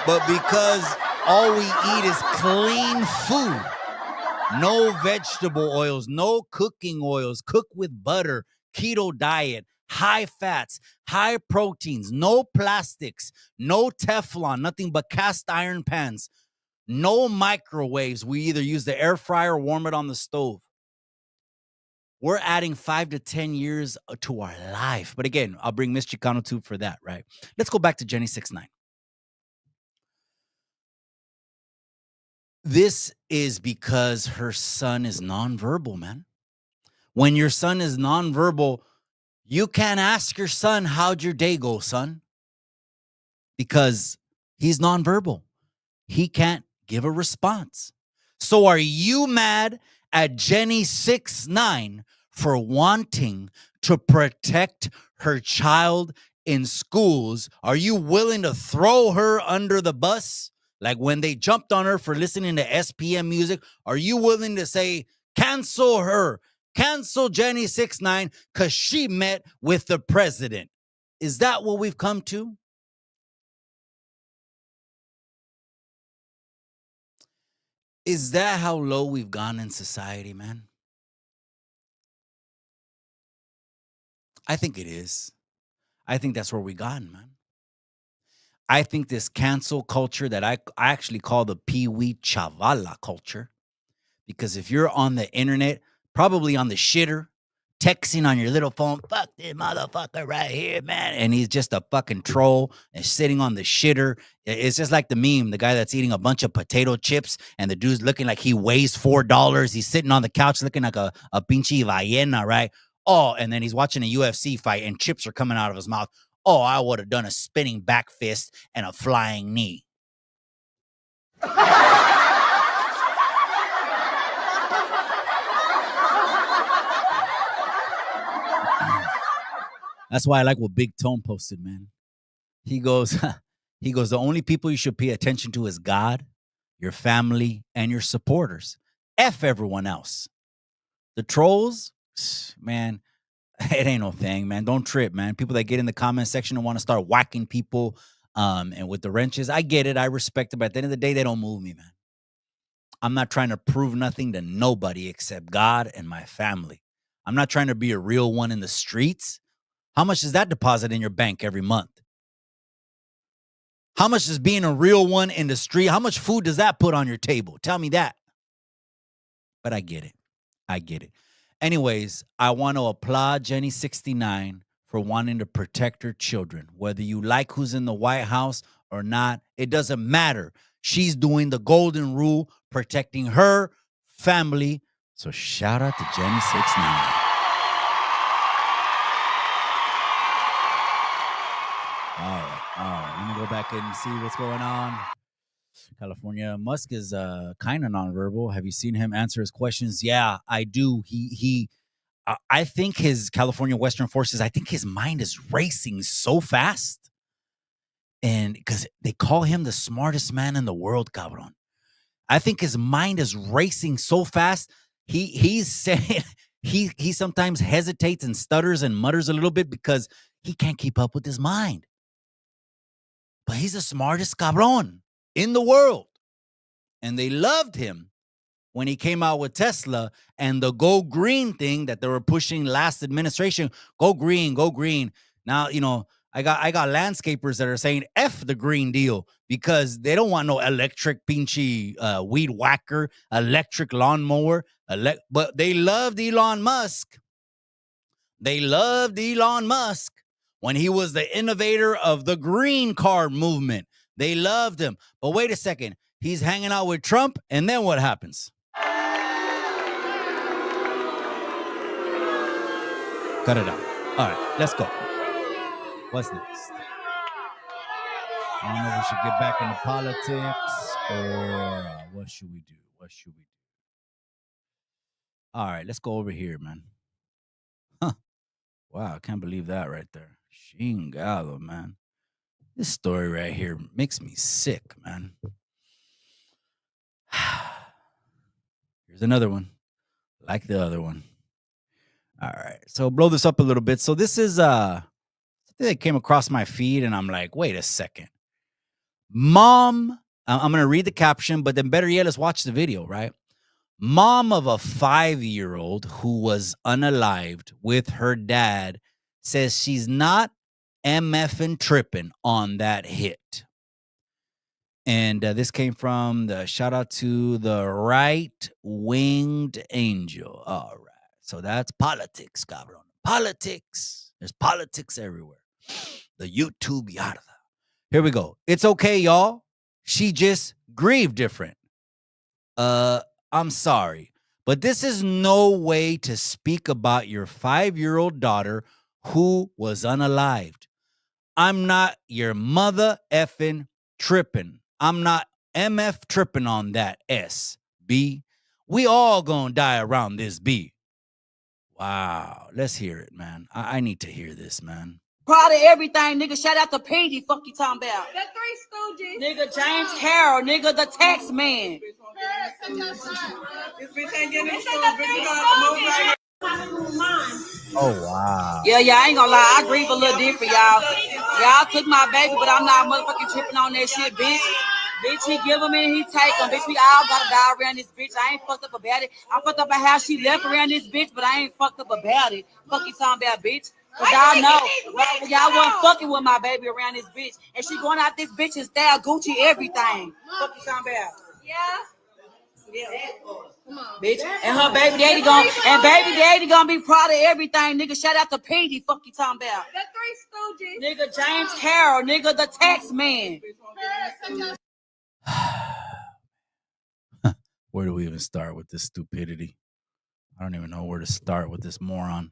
But because all we eat is clean food, no vegetable oils, no cooking oils, cook with butter, keto diet, high fats, high proteins, no plastics, no Teflon, nothing but cast iron pans, no microwaves. We either use the air fryer or warm it on the stove. We're adding 5 to 10 years to our life. But again, I'll bring Miss Chicano too for that, right? Let's go back to Jenny 6'9". This is because her son is nonverbal, man. When your son is nonverbal, you can't ask your son, how'd your day go, son? Because he's nonverbal. He can't give a response. So are you mad at Jenny 6'9" for wanting to protect her child in schools? Are you willing to throw her under the bus? Like when they jumped on her for listening to SPM music, are you willing to say, cancel her, cancel Jenny 6'9" because she met with the president? Is that what we've come to? Is that how low we've gone in society, man? I think it is. I think that's where we gone, man. I think this cancel culture that I actually call the Pee-wee Chavala culture, because if you're on the internet, probably on the shitter, texting on your little phone, fuck this motherfucker right here, man. And he's just a fucking troll and sitting on the shitter. It's just like the meme, the guy that's eating a bunch of potato chips and the dude's looking like he weighs $4. He's sitting on the couch looking like a pinche ballena, right? Oh, and then he's watching a UFC fight and chips are coming out of his mouth. Oh, I would have done a spinning back fist and a flying knee. That's why I like what Big Tone posted, man. He goes, the only people you should pay attention to is God, your family, and your supporters. F everyone else. The trolls, man, it ain't no thing, man. Don't trip, man. People that get in the comment section and want to start whacking people and with the wrenches, I get it. I respect it. But at the end of the day, they don't move me, man. I'm not trying to prove nothing to nobody except God and my family. I'm not trying to be a real one in the streets. How much does that deposit in your bank every month? How much is being a real one in the street? How much food does that put on your table? Tell me that. But I get it. I get it. Anyways, I want to applaud Jenny 69 for wanting to protect her children. Whether you like who's in the White House or not, it doesn't matter. She's doing the golden rule, protecting her family. So shout out to Jenny 69. All right. Let me go back and see what's going on. California. Musk is kind of nonverbal. Have you seen him answer his questions? Yeah, I do. I think his California Western Forces, I think his mind is racing so fast. And because they call him the smartest man in the world, cabron. I think his mind is racing so fast. He's saying he sometimes hesitates and stutters and mutters a little bit because he can't keep up with his mind. But he's the smartest cabron in the world. And they loved him when he came out with Tesla and the go green thing that they were pushing last administration. Go green, go green. Now, I got landscapers that are saying F the Green Deal because they don't want no electric pinchy weed whacker, electric lawnmower. But they loved Elon Musk. They loved Elon Musk when he was the innovator of the green car movement. They loved him. But wait a second. He's hanging out with Trump, and then what happens? Cut it out. All right, let's go. What's next? I don't know if we should get back into politics or what should we do? All right, let's go over here, man. Huh. Wow, I can't believe that right there. Chingado, man. This story right here makes me sick, man. Here's another one, like the other one. All right, so blow this up a little bit. So this is something that came across my feed, and I'm like, wait a second. Mom, I'm going to read the caption, but then better yet, let's watch the video, right? Mom of a 5-year-old who was unalived with her dad says she's not MFing tripping on that hit. And this came from the shout out to the right winged angel. All right. So that's politics, cabrón. Politics. There's politics everywhere. The YouTube yada. Here we go. It's okay, y'all. She just grieved different. I'm sorry, but this is no way to speak about your 5-year-old daughter who was unalived. I'm not your mother effing tripping. I'm not MF tripping on that S, B. We all gonna die around this B. Wow. Let's hear it, man. I need to hear this, man. Proud of everything, nigga. Shout out to Petey. Fuck you talking about. The Three Stooges. Nigga, James Carroll. Nigga, the tax man. This bitch ain't getting Oh, wow. Yeah, I ain't gonna lie. I grieve a little different, y'all. Y'all took my baby, but I'm not motherfucking tripping on that shit, bitch. Bitch, he give them and he take them. Bitch, we all gotta die around this bitch. I ain't fucked up about it. I fucked up about how she left around this bitch, but I ain't fucked up about it. Fuck you talking about, bitch. Cause y'all know, y'all wasn't fucking with my baby around this bitch. And she going out this bitch and style Gucci everything. Fuck you talking about. Yeah. Come on, bitch. And her baby daddy gonna be proud of everything, nigga. Shout out to Petey. Fuck you talking about. The Three Stooges. Nigga, James Carroll. Nigga, the tax man. Where do we even start with this stupidity? I don't even know where to start with this moron.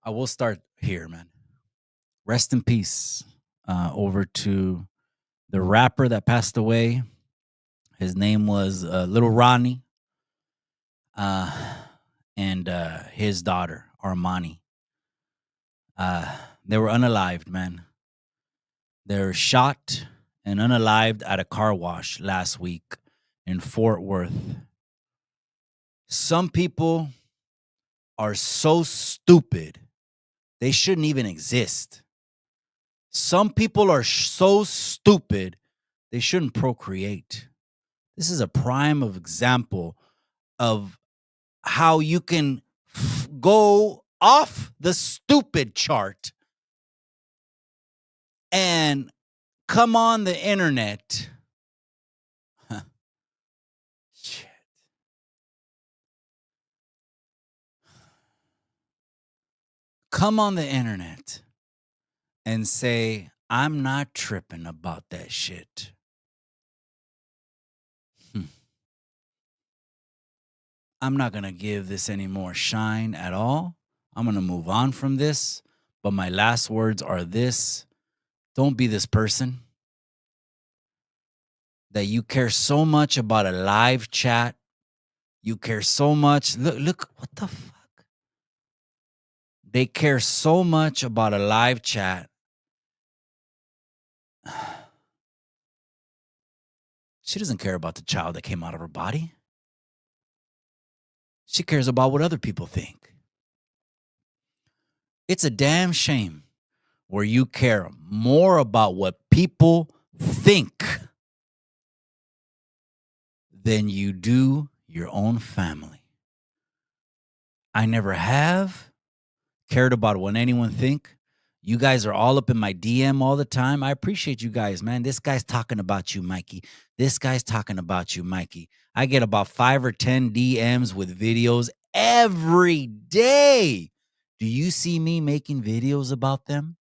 I will start here, man. Rest in peace. Over to the rapper that passed away. His name was Little Ronnie. And his daughter, Armani. They were unalived, man. They were shot and unalived at a car wash last week in Fort Worth. Some people are so stupid, they shouldn't even exist. Some people are so stupid, they shouldn't procreate. This is a prime of example of how you can go off the stupid chart and come on the internet. Shit. Come on the internet and say, I'm not tripping about that shit. I'm not going to give this any more shine at all. I'm going to move on from this. But my last words are this. Don't be this person that you care so much about a live chat. You care so much. Look, what the fuck? They care so much about a live chat. She doesn't care about the child that came out of her body. She cares about what other people think. It's a damn shame where you care more about what people think than you do your own family. I never have cared about what anyone think. You guys are all up in my DM all the time. I appreciate you guys, man. This guy's talking about you, Mikey. This guy's talking about you, Mikey. I get about 5 or 10 DMs with videos every day. Do you see me making videos about them?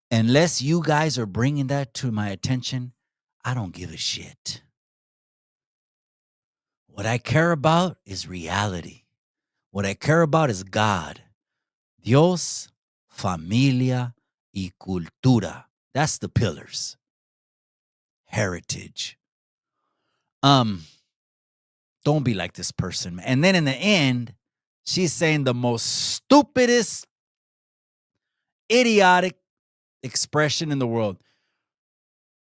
Unless you guys are bringing that to my attention, I don't give a shit. What I care about is reality. What I care about is God. Dios, familia, y cultura. That's the pillars. Heritage. Don't be like this person. And then in the end, she's saying the most stupidest, idiotic expression in the world.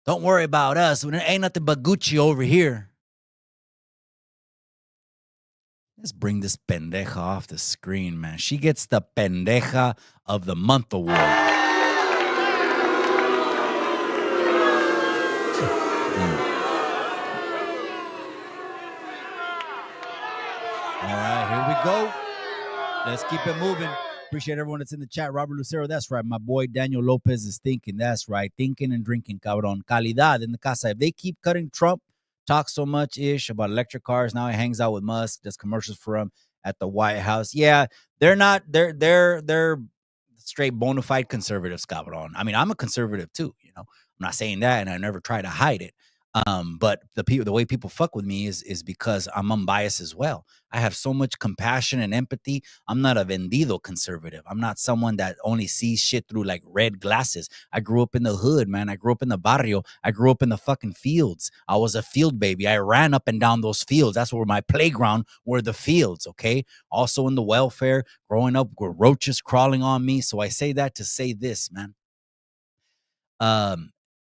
Don't worry about us. There ain't nothing but Gucci over here. Let's bring this pendeja off the screen, man. She gets the pendeja of the month award. All right, here we go. Let's keep it moving. Appreciate everyone that's in the chat. Robert Lucero, that's right. My boy Daniel Lopez is thinking. That's right. Thinking and drinking, cabrón. Calidad in the casa. If they keep cutting Trump, talk so much ish about electric cars. Now he hangs out with Musk, does commercials for him at the White House. Yeah, they're not. They're straight bona fide conservatives, cabrón. I mean, I'm a conservative too. You know, I'm not saying that, and I never try to hide it. But the way people fuck with me is because I'm unbiased as well. I have so much compassion and empathy. I'm not a vendido conservative. I'm not someone that only sees shit through like red glasses. I grew up in the hood, man. I grew up in the barrio. I grew up in the fucking fields. I was a field baby. I ran up and down those fields. That's where my playground were, the fields, okay? Also in the welfare, growing up with roaches crawling on me. So I say that to say this, man.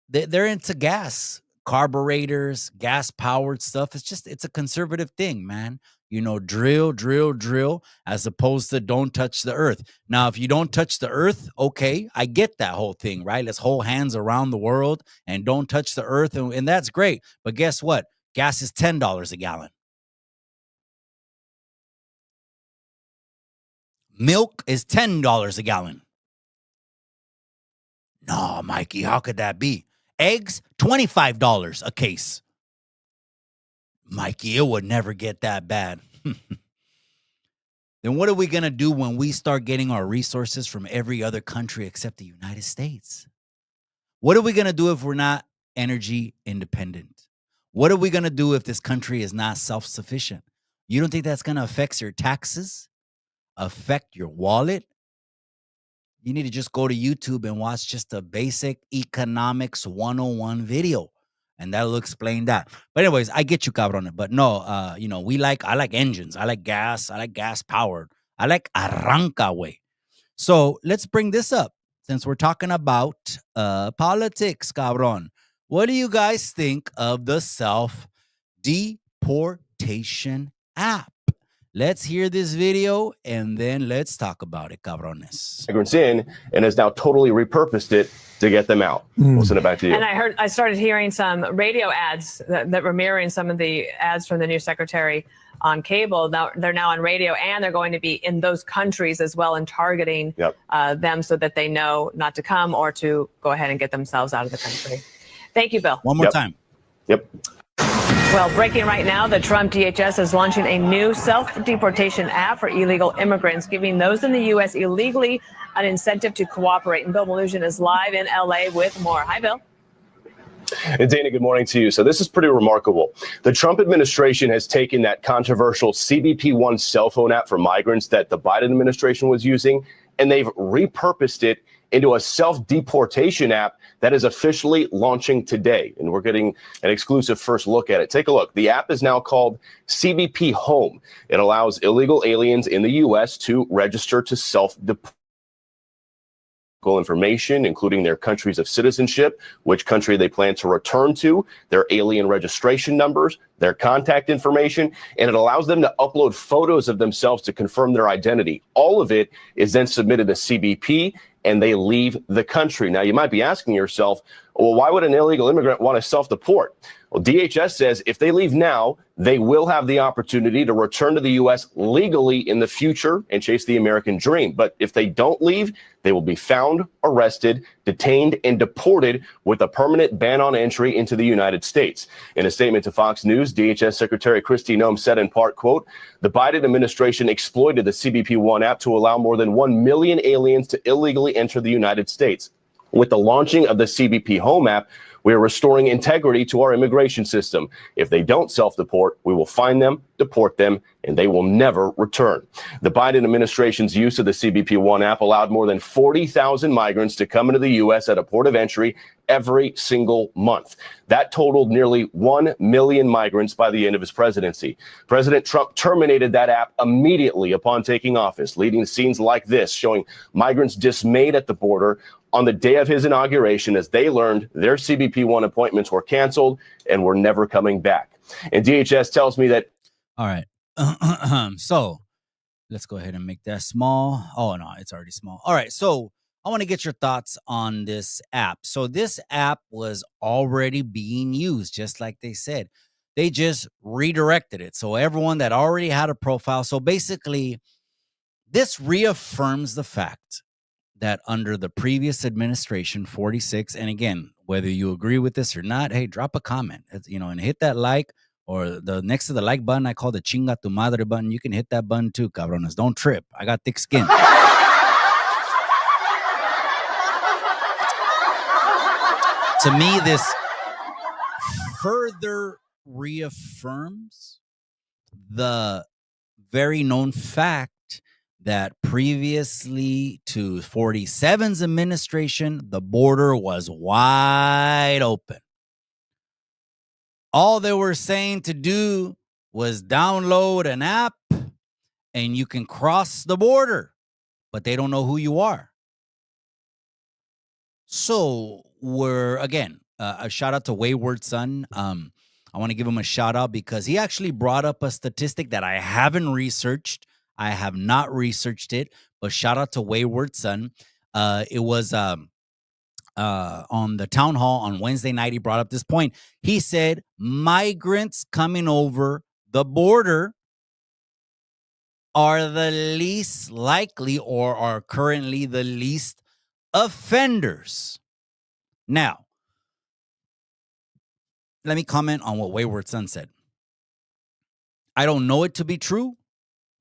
They're into gas, carburetors, gas powered stuff. It's a conservative thing, man. You know, drill, as opposed to don't touch the earth. Now, if you don't touch the earth, okay, I get that whole thing, right? Let's hold hands around the world and don't touch the earth. And that's great. But guess what? Gas is $10 a gallon. Milk is $10 a gallon. No, Mikey, how could that be? Eggs, $25 a case. Mikey, it would never get that bad. Then what are we going to do when we start getting our resources from every other country except the United States? What are we going to do if we're not energy independent? What are we going to do if this country is not self-sufficient? You don't think that's going to affect your taxes, affect your wallet? You need to just go to YouTube and watch just a basic economics 101 video, and that'll explain that. But anyways, I get you, cabrón. But no, you know, I like engines. I like gas. I like gas powered. I like arranca way. So let's bring this up since we're talking about politics, cabrón. What do you guys think of the Self-Deportation app? Let's hear this video and then let's talk about it, cabrones. Migrants in and has now totally repurposed it to get them out. We'll send it back to you. And I started hearing some radio ads that were mirroring some of the ads from the new secretary on cable. Now they're now on radio, and they're going to be in those countries as well and targeting them so that they know not to come or to go ahead and get themselves out of the country. Thank you, Bill. One more time. Yep. Well, breaking right now, the Trump DHS is launching a new self-deportation app for illegal immigrants, giving those in the U.S. illegally an incentive to cooperate. And Bill Mallusian is live in L.A. with more. Hi, Bill. And Dana, good morning to you. So this is pretty remarkable. The Trump administration has taken that controversial CBP-1 cell phone app for migrants that the Biden administration was using, and they've repurposed it into a self-deportation app that is officially launching today. And we're getting an exclusive first look at it. Take a look. The app is now called CBP Home. It allows illegal aliens in the U.S. to register to self-deport information, including their countries of citizenship, which country they plan to return to, their alien registration numbers, their contact information, and it allows them to upload photos of themselves to confirm their identity. All of it is then submitted to CBP, and they leave the country. Now, you might be asking yourself, well, why would an illegal immigrant want to self-deport? Well, DHS says if they leave now, they will have the opportunity to return to the U.S. legally in the future and chase the American dream. But if they don't leave, they will be found, arrested, detained, and deported with a permanent ban on entry into the United States. In a statement to Fox News, DHS Secretary Kristi Noem said in part, quote, the Biden administration exploited the CBP-1 app to allow more than 1 million aliens to illegally enter the United States. With the launching of the CBP Home app, we are restoring integrity to our immigration system. If they don't self-deport, we will find them, deport them, and they will never return. The Biden administration's use of the CBP-1 app allowed more than 40,000 migrants to come into the U.S. at a port of entry every single month. That totaled nearly 1 million migrants by the end of his presidency. President Trump terminated that app immediately upon taking office, leading to scenes like this, showing migrants dismayed at the border on the day of his inauguration as they learned their CBP-1 appointments were canceled and were never coming back. And DHS tells me that. All right. So let's go ahead and make that small. Oh, no, it's already small. All right. So I want to get your thoughts on this app. So this app was already being used, just like they said. They just redirected it. So everyone that already had a profile. So basically, This reaffirms the fact that under the previous administration, 46, and again, whether you agree with this or not, hey, drop a comment, and hit that like, or the next to the like button, I call the chinga tu madre button. You can hit that button too, cabrones. Don't trip. I got thick skin. To me, this further reaffirms the very known fact that previously to 47's administration, the border was wide open. All they were saying to do was download an app and you can cross the border, but they don't know who you are. So again, a shout out to Wayward Son. I want to give him a shout out because he actually brought up a statistic that I haven't researched. I have not researched it, but shout out to Wayward Son. It was on the town hall on Wednesday night. He brought up this point. He said migrants coming over the border are the least likely or are currently the least offenders. Now, let me comment on what Wayward Son said. I don't know it to be true,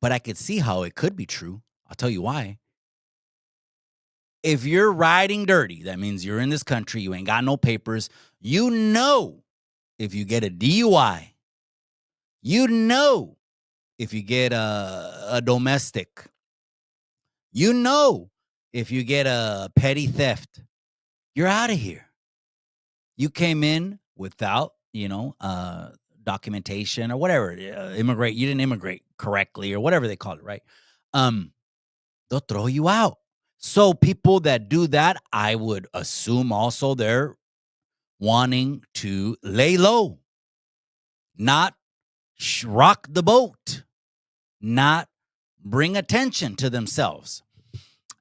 but I could see how it could be true. I'll tell you why. If you're riding dirty, that means you're in this country, you ain't got no papers. You know if you get a DUI, you know if you get a domestic, you know if you get a petty theft, you're out of here. You came in without, documentation or whatever, you didn't immigrate correctly or whatever they call it, right? They'll throw you out. So people that do that, I would assume also they're wanting to lay low, not rock the boat, not bring attention to themselves.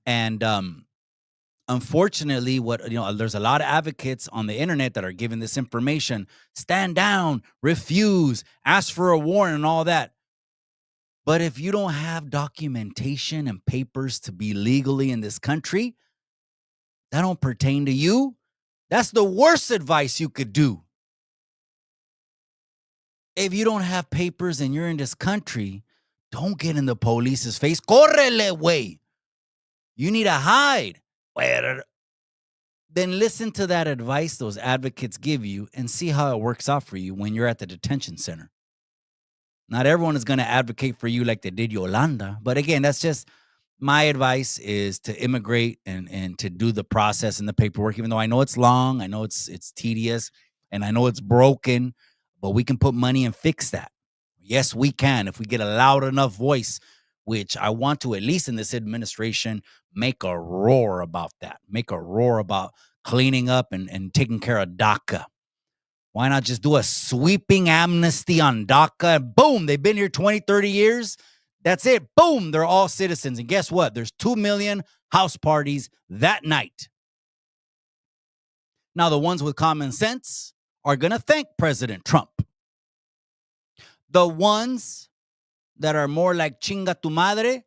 And unfortunately, there's a lot of advocates on the internet that are giving this information. Stand down, refuse, ask for a warrant and all that. But if you don't have documentation and papers to be legally in this country, that don't pertain to you. That's the worst advice you could do. If you don't have papers and you're in this country, don't get in the police's face. Córrele, güey. You need to hide. Then listen to that advice those advocates give you and see how it works out for you when you're at the detention center. Not everyone is going to advocate for you like they did Yolanda. But again, that's just my advice is to immigrate and to do the process and the paperwork, even though I know it's long, I know it's tedious, and I know it's broken, but we can put money and fix that. Yes, we can if we get a loud enough voice, which I want to, at least in this administration, make a roar about that. Make a roar about cleaning up and taking care of DACA. Why not just do a sweeping amnesty on DACA? Boom, they've been here 20, 30 years. That's it. Boom, they're all citizens. And guess what? There's 2 million house parties that night. Now, the ones with common sense are going to thank President Trump. The ones that are more like chinga tu madre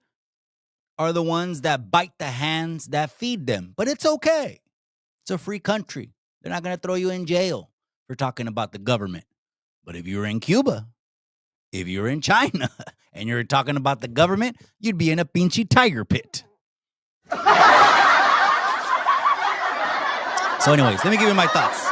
are the ones that bite the hands that feed them. But it's okay. It's a free country. They're not going to throw you in jail for talking about the government. But if you're in Cuba, if you're in China, and you're talking about the government, you'd be in a pinchy tiger pit. So anyways, let me give you my thoughts.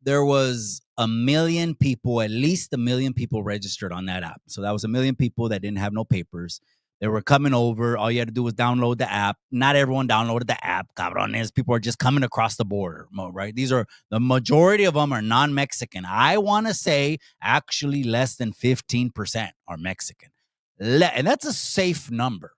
There was 1 million people, at least 1 million people registered on that app. So that was 1 million people that didn't have no papers. They were coming over. All you had to do was download the app. Not everyone downloaded the app. Cabrones. People are just coming across the border, right? The majority of them are non-Mexican. I want to say actually less than 15% are Mexican. And that's a safe number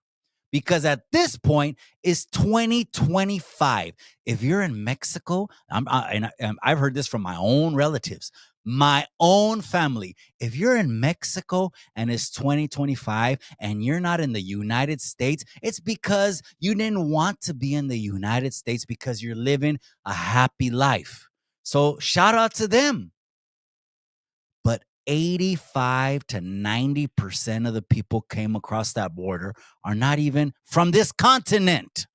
because at this point it's 2025. If you're in Mexico, I've heard this from my own relatives, my own family. If you're in Mexico and it's 2025 and you're not in the United States, it's because you didn't want to be in the United States because you're living a happy life. So shout out to them. But 85 to 90% of the people came across that border are not even from this continent.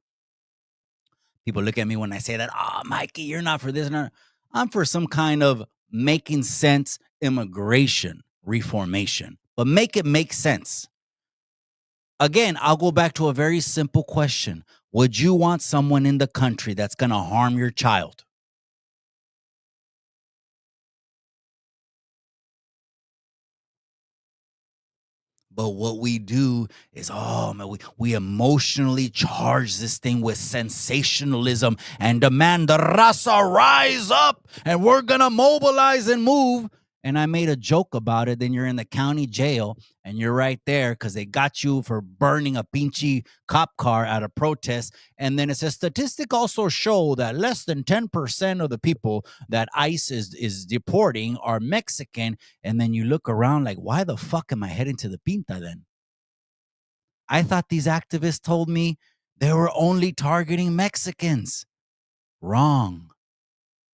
People look at me when I say that, oh, Mikey, you're not for this. No. I'm for some kind of making sense immigration reformation, but make it make sense. Again, I'll go back to a very simple question. Would you want someone in the country that's going to harm your child? But what we do is, oh man, we emotionally charge this thing with sensationalism and demand the raza rise up and we're going to mobilize and move. And I made a joke about it. Then you're in the county jail and you're right there because they got you for burning a pinchy cop car at a protest. And then it says statistics also show that less than 10% of the people that ICE is deporting are Mexican. And then you look around like, why the fuck am I heading to the Pinta then? I thought these activists told me they were only targeting Mexicans. Wrong.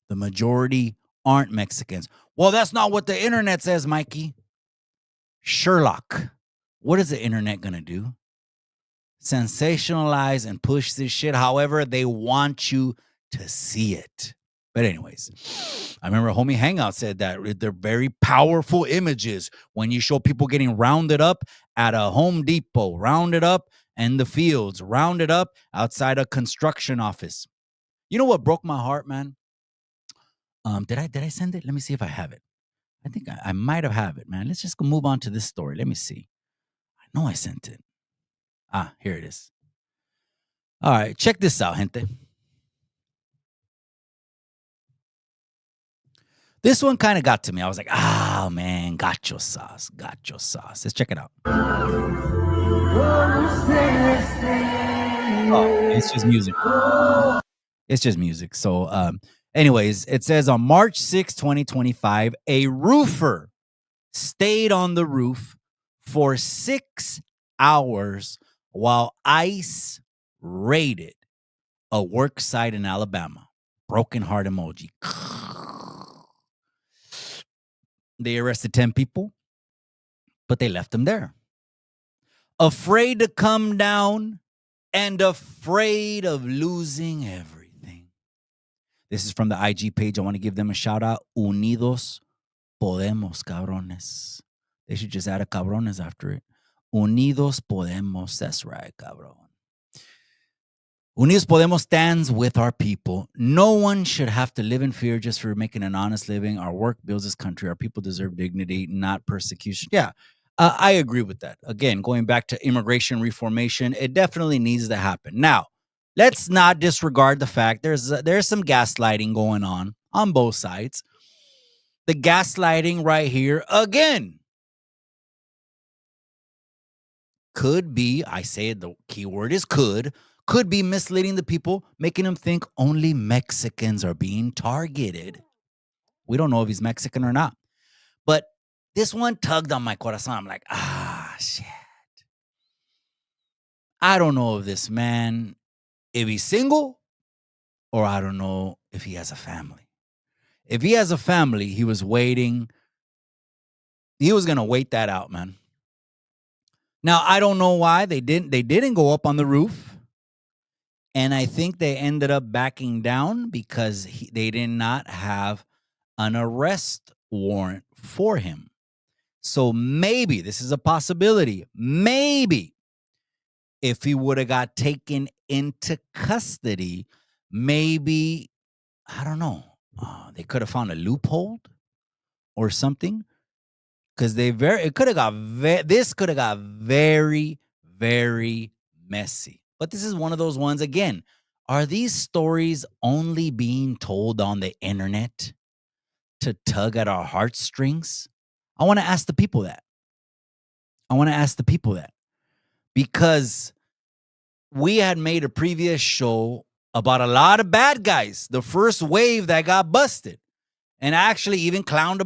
The majority aren't Mexicans. Well, that's not what the internet says, Mikey. Sherlock. What is the internet going to do? Sensationalize and push this shit however they want you to see it. But anyways, I remember Homie Hangout said that they're very powerful images when you show people getting rounded up at a Home Depot, rounded up in the fields, rounded up outside a construction office. You know what broke my heart, man? Did I send it? Let me see if I have it. I think I might have it, man. Let's just go move on to this story. Let me see. I know I sent it. Ah, here it is. All right, check this out, gente. This one kind of got to me. I was like, oh, man, got your sauce. Let's check it out. Oh, it's just music. It's just music. So, anyways, it says on March 6, 2025, a roofer stayed on the roof for 6 hours while ICE raided a work site in Alabama. Broken heart emoji. They arrested 10 people, but they left them there. Afraid to come down and afraid of losing everything. This is from the IG page. I want to give them a shout out. Unidos Podemos, cabrones. They should just add a cabrones after it. Unidos Podemos. That's right, cabron. Unidos Podemos stands with our people. No one should have to live in fear just for making an honest living. Our work builds this country. Our people deserve dignity, not persecution. Yeah, I agree with that. Again, going back to immigration reformation, it definitely needs to happen. Now, let's not disregard the fact there's some gaslighting going on both sides. The gaslighting right here, again, could be, I say it, the key word is could be misleading the people, making them think only Mexicans are being targeted. We don't know if he's Mexican or not. But this one tugged on my corazón. I'm like, shit. I don't know if this man, if he's single, or I don't know if he has a family. If he has a family, he was waiting. He was going to wait that out, man. Now, I don't know why they didn't go up on the roof. And I think they ended up backing down because they did not have an arrest warrant for him. So maybe, this is a possibility, maybe if he would have got taken into custody, maybe, I don't know, they could have found a loophole or something. Because this could have got very, very messy. But this is one of those ones, again, are these stories only being told on the internet to tug at our heartstrings? I want to ask the people that. Because we had made a previous show about a lot of bad guys, the first wave that got busted. And I actually even clowned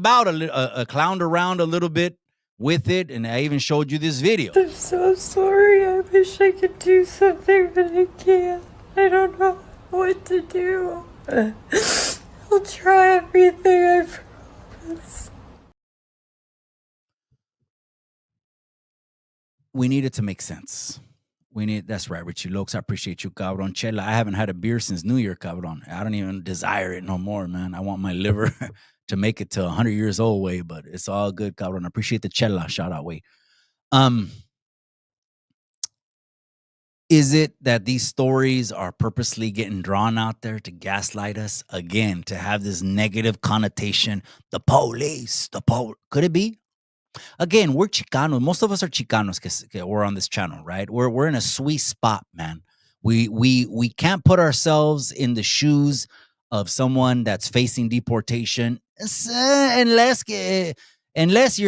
around a little bit with it, and I even showed you this video. I'm so sorry. I wish I could do something, but I can't. I don't know what to do. I'll try everything, I promise. we need it to make sense. That's right, Richie Lokes. I appreciate you, cabron. Chela, I haven't had a beer since New Year, cabron. I don't even desire it no more, man. I want my liver to make it to 100 years old, way, but it's all good, cabron. I appreciate the chela. Shout out, way. Is it that these stories are purposely getting drawn out there to gaslight us? Again, to have this negative connotation, the police, could it be? Again, we're Chicanos. Most of us are Chicanos que we're on this channel, right? We're in a sweet spot, man. We can't put ourselves in the shoes of someone that's facing deportation unless you're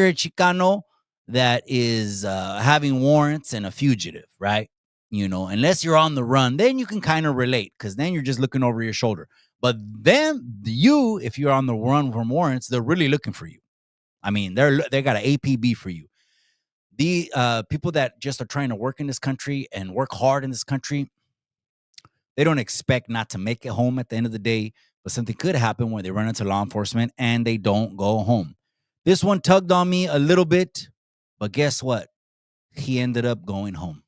a Chicano that is having warrants and a fugitive, right? You know, unless you're on the run, then you can kind of relate because then you're just looking over your shoulder. But then if you're on the run from warrants, they're really looking for you. I mean, they got an APB for you. The people that just are trying to work in this country and work hard in this country, they don't expect not to make it home at the end of the day, but something could happen when they run into law enforcement and they don't go home. This one tugged on me a little bit, but guess what? He ended up going home.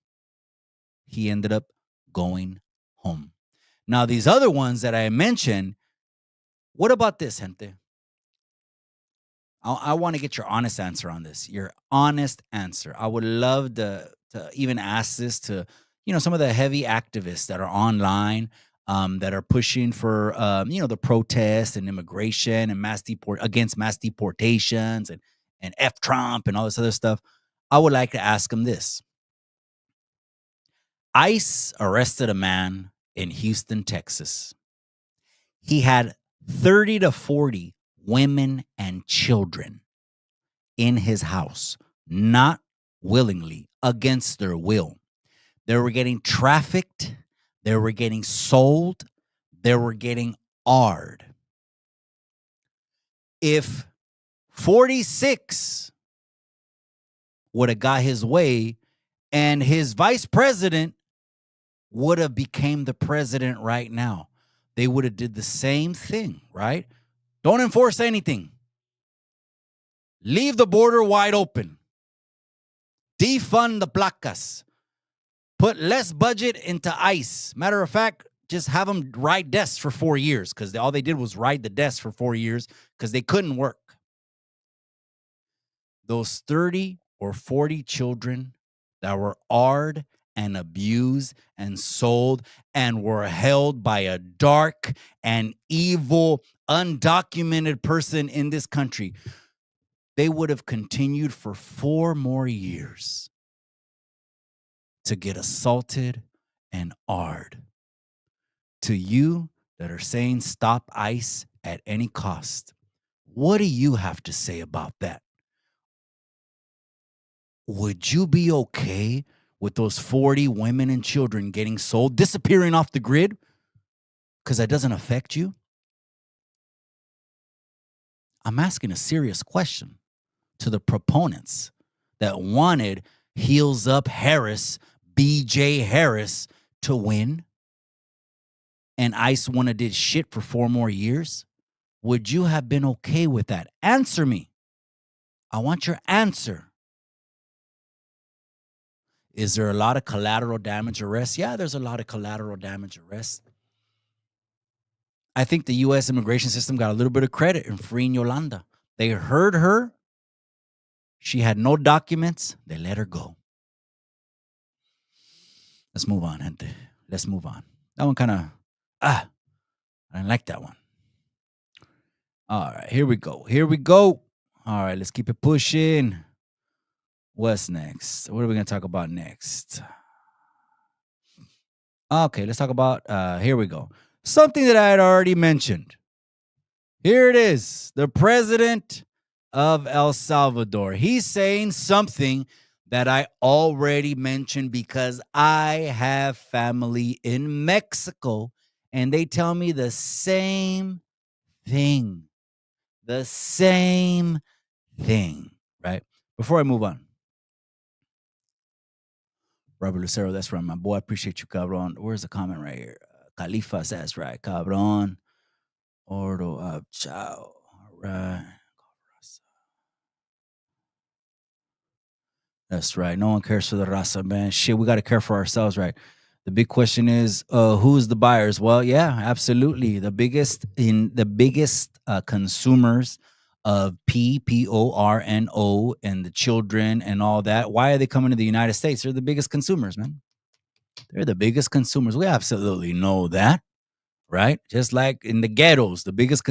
Now, these other ones that I mentioned, what about this, gente? I want to get your honest answer on this. Your honest answer. I would love to even ask this to, some of the heavy activists that are online, that are pushing for, the protest and immigration and against mass deportations and F Trump and all this other stuff. I would like to ask them this. ICE arrested a man in Houston, Texas. He had 30 to 40 women and children in his house, not willingly, against their will. They were getting trafficked. They were getting sold. They were getting AR'd. If 46 would have got his way and his vice president would have became the president right now, they would have did the same thing, right? Don't enforce anything. Leave the border wide open. Defund the placas. Put less budget into ICE. Matter of fact, just have them ride desks for 4 years because all they did was ride the desk for 4 years because they couldn't work. Those 30 or 40 children that were AR'd and abused and sold and were held by a dark and evil, undocumented person in this country, they would have continued for 4 more years to get assaulted and AR'd. To you that are saying stop ICE at any cost, what do you have to say about that? Would you be okay with those 40 women and children getting sold, disappearing off the grid because that doesn't affect you? I'm asking a serious question to the proponents that wanted Heels Up Harris, BJ Harris, to win, and ICE wouldn't have did shit for 4 more years. Would you have been okay with that? Answer me. I want your answer. Is there a lot of collateral damage arrests? Yeah, there's a lot of collateral damage arrests. I think the U.S. immigration system got a little bit of credit in freeing Yolanda. They heard her. She had no documents. They let her go. Let's move on, gente. Let's move on. That one kind of, I didn't like that one. All right, here we go. All right, let's keep it pushing. What's next? What are we going to talk about next? Okay, let's talk about, here we go. Something that I had already mentioned. Here it is. The president of El Salvador. He's saying something that I already mentioned because I have family in Mexico and they tell me the same thing. The same thing, right? Before I move on. Robert Lucero, that's right, my boy. I appreciate you, cabron. Where's the comment right here? Khalifa says, right, cabron. Ordo, ciao. All right. That's right. No one cares for the raza, man. Shit, we got to care for ourselves, right? The big question is, who's the buyers? Well, yeah, absolutely. The biggest consumers of porno and the children and all that. Why are they coming to the United States? They're the biggest consumers, man. They're the biggest consumers. We absolutely know that, right? Just like in the ghettos, the biggest.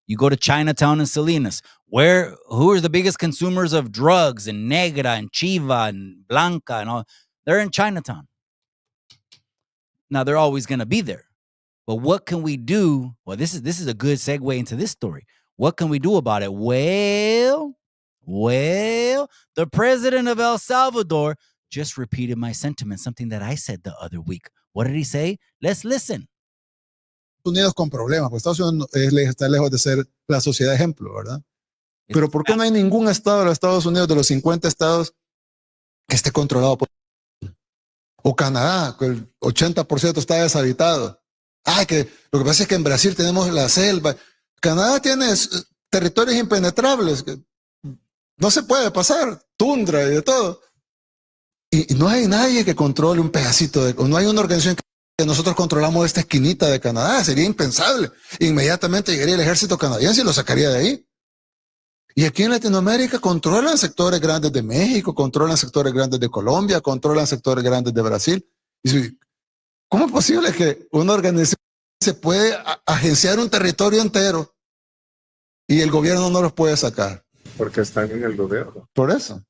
You go to Chinatown and Salinas. Who are the biggest consumers of drugs and Negra and Chiva and Blanca and all? They're in Chinatown. Now they're always going to be there. But what can we do? Well, this is a good segue into this story. What can we do about it? Well, the president of El Salvador just repeated my sentiment, something that I said the other week. What did he say? Let's listen. Unidos con problemas, porque Estados Unidos está lejos de ser la sociedad ejemplo, ¿verdad? Pero ¿por qué no hay ningún estado de los Estados Unidos, de los 50 estados, que esté controlado por... O Canadá, que el 80% está deshabitado. Que lo que pasa es que en Brasil tenemos la selva. Canadá tiene territorios impenetrables, que no se puede pasar, tundra y de todo. Y no hay nadie que controle un pedacito de... No hay una organización que nosotros controlamos esta esquinita de Canadá. Sería impensable. Inmediatamente llegaría el ejército canadiense y lo sacaría de ahí. Y aquí en Latinoamérica controlan sectores grandes de México, controlan sectores grandes de Colombia, controlan sectores grandes de Brasil. Y ¿cómo es posible que una organización se puede agenciar un territorio entero y el gobierno no los puede sacar? Porque están en el gobierno. Por eso.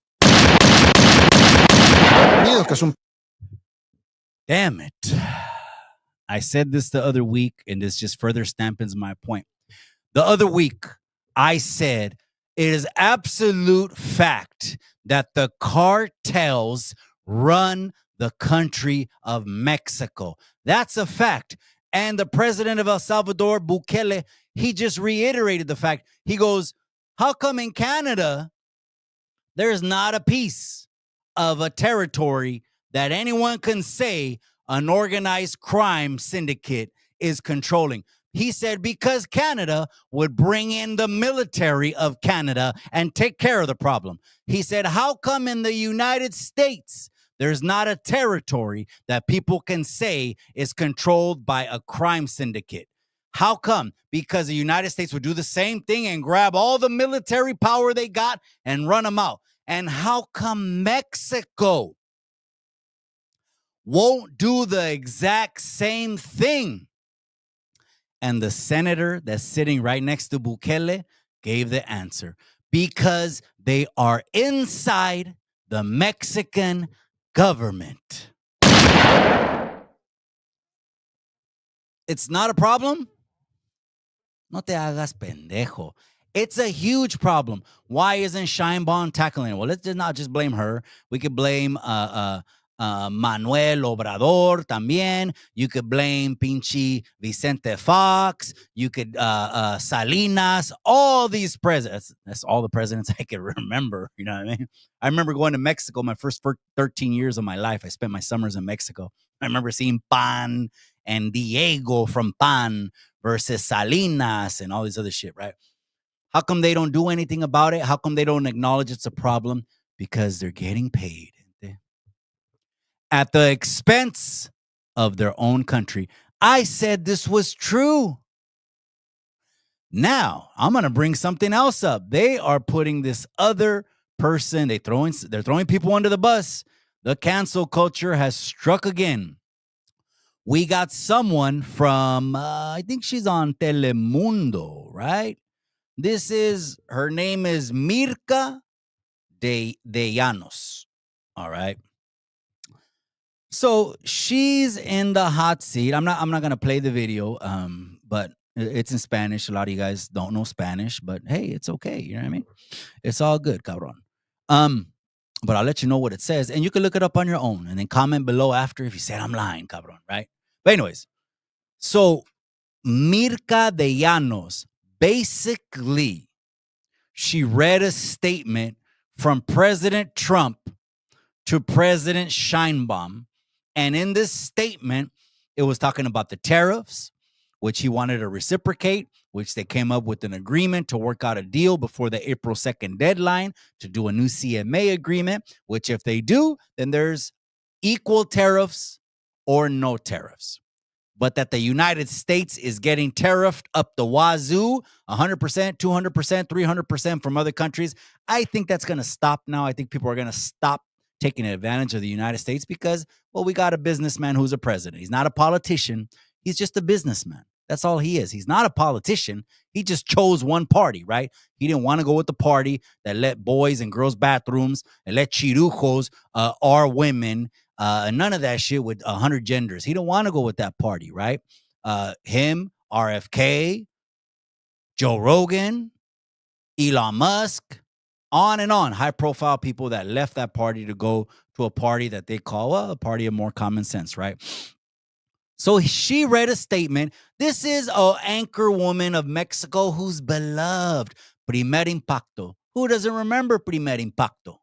Damn it. I said this the other week, and this just further stampens my point. The other week, I said it is absolute fact that the cartels run the country of Mexico. That's a fact. And the president of El Salvador, Bukele, he just reiterated the fact. He goes, how come in Canada, there's not a piece of a territory that anyone can say an organized crime syndicate is controlling? He said because Canada would bring in the military of Canada and take care of the problem. He said, how come in the United States there's not a territory that people can say is controlled by a crime syndicate? How come? Because the United States would do the same thing and grab all the military power they got and run them out. And how come Mexico won't do the exact same thing? And the senator that's sitting right next to Bukele gave the answer. Because they are inside the Mexican government. It's not a problem? No te hagas pendejo. It's a huge problem. Why isn't Sheinbaum tackling it? Well, let's not just blame her. We could blame Manuel Obrador también. You could blame pinche Vicente Fox. You could Salinas. All these presidents. That's all the presidents I can remember. You know what I mean? I remember going to Mexico my first 13 years of my life. I spent my summers in Mexico. I remember seeing Pan and Diego from Pan versus Salinas and all this other shit, right? How come they don't do anything about it? How come they don't acknowledge it's a problem? Because they're getting paid at the expense of their own country. I said this was true. Now, I'm going to bring something else up. They are putting this other person, they're throwing people under the bus. The cancel culture has struck again. We got someone from, I think she's on Telemundo, right? Her name is Mirka de Llanos. All right. So she's in the hot seat. I'm not going to play the video, but it's in Spanish. A lot of you guys don't know Spanish, but hey, it's okay. You know what I mean? It's all good, cabrón. But I'll let you know what it says, and you can look it up on your own, and then comment below after if you said I'm lying, cabrón, right? But anyways, so Mirka de Llanos, basically, she read a statement from President Trump to President Sheinbaum. And in this statement, it was talking about the tariffs, which he wanted to reciprocate. which they came up with an agreement to work out a deal before the April 2nd deadline to do a new CMA agreement, which if they do, then there's equal tariffs or no tariffs. But that the United States is getting tariffed up the wazoo, 100%, 200%, 300% from other countries. I think that's going to stop now. I think people are going to stop taking advantage of the United States because, well, we got a businessman who's a president. He's not a politician. He's just a businessman. That's all he is. He's not a politician. He just chose one party, right? He didn't want to go with the party that let boys and girls bathrooms and let chirujos are women. None of that shit with 100 genders. He don't want to go with that party, right? Him, RFK, Joe Rogan, Elon Musk, on and on. High-profile people that left that party to go to a party that they call a party of more common sense, right? So she read a statement. This is an anchor woman of Mexico who's beloved. Primer Impacto. Who doesn't remember Primer Impacto?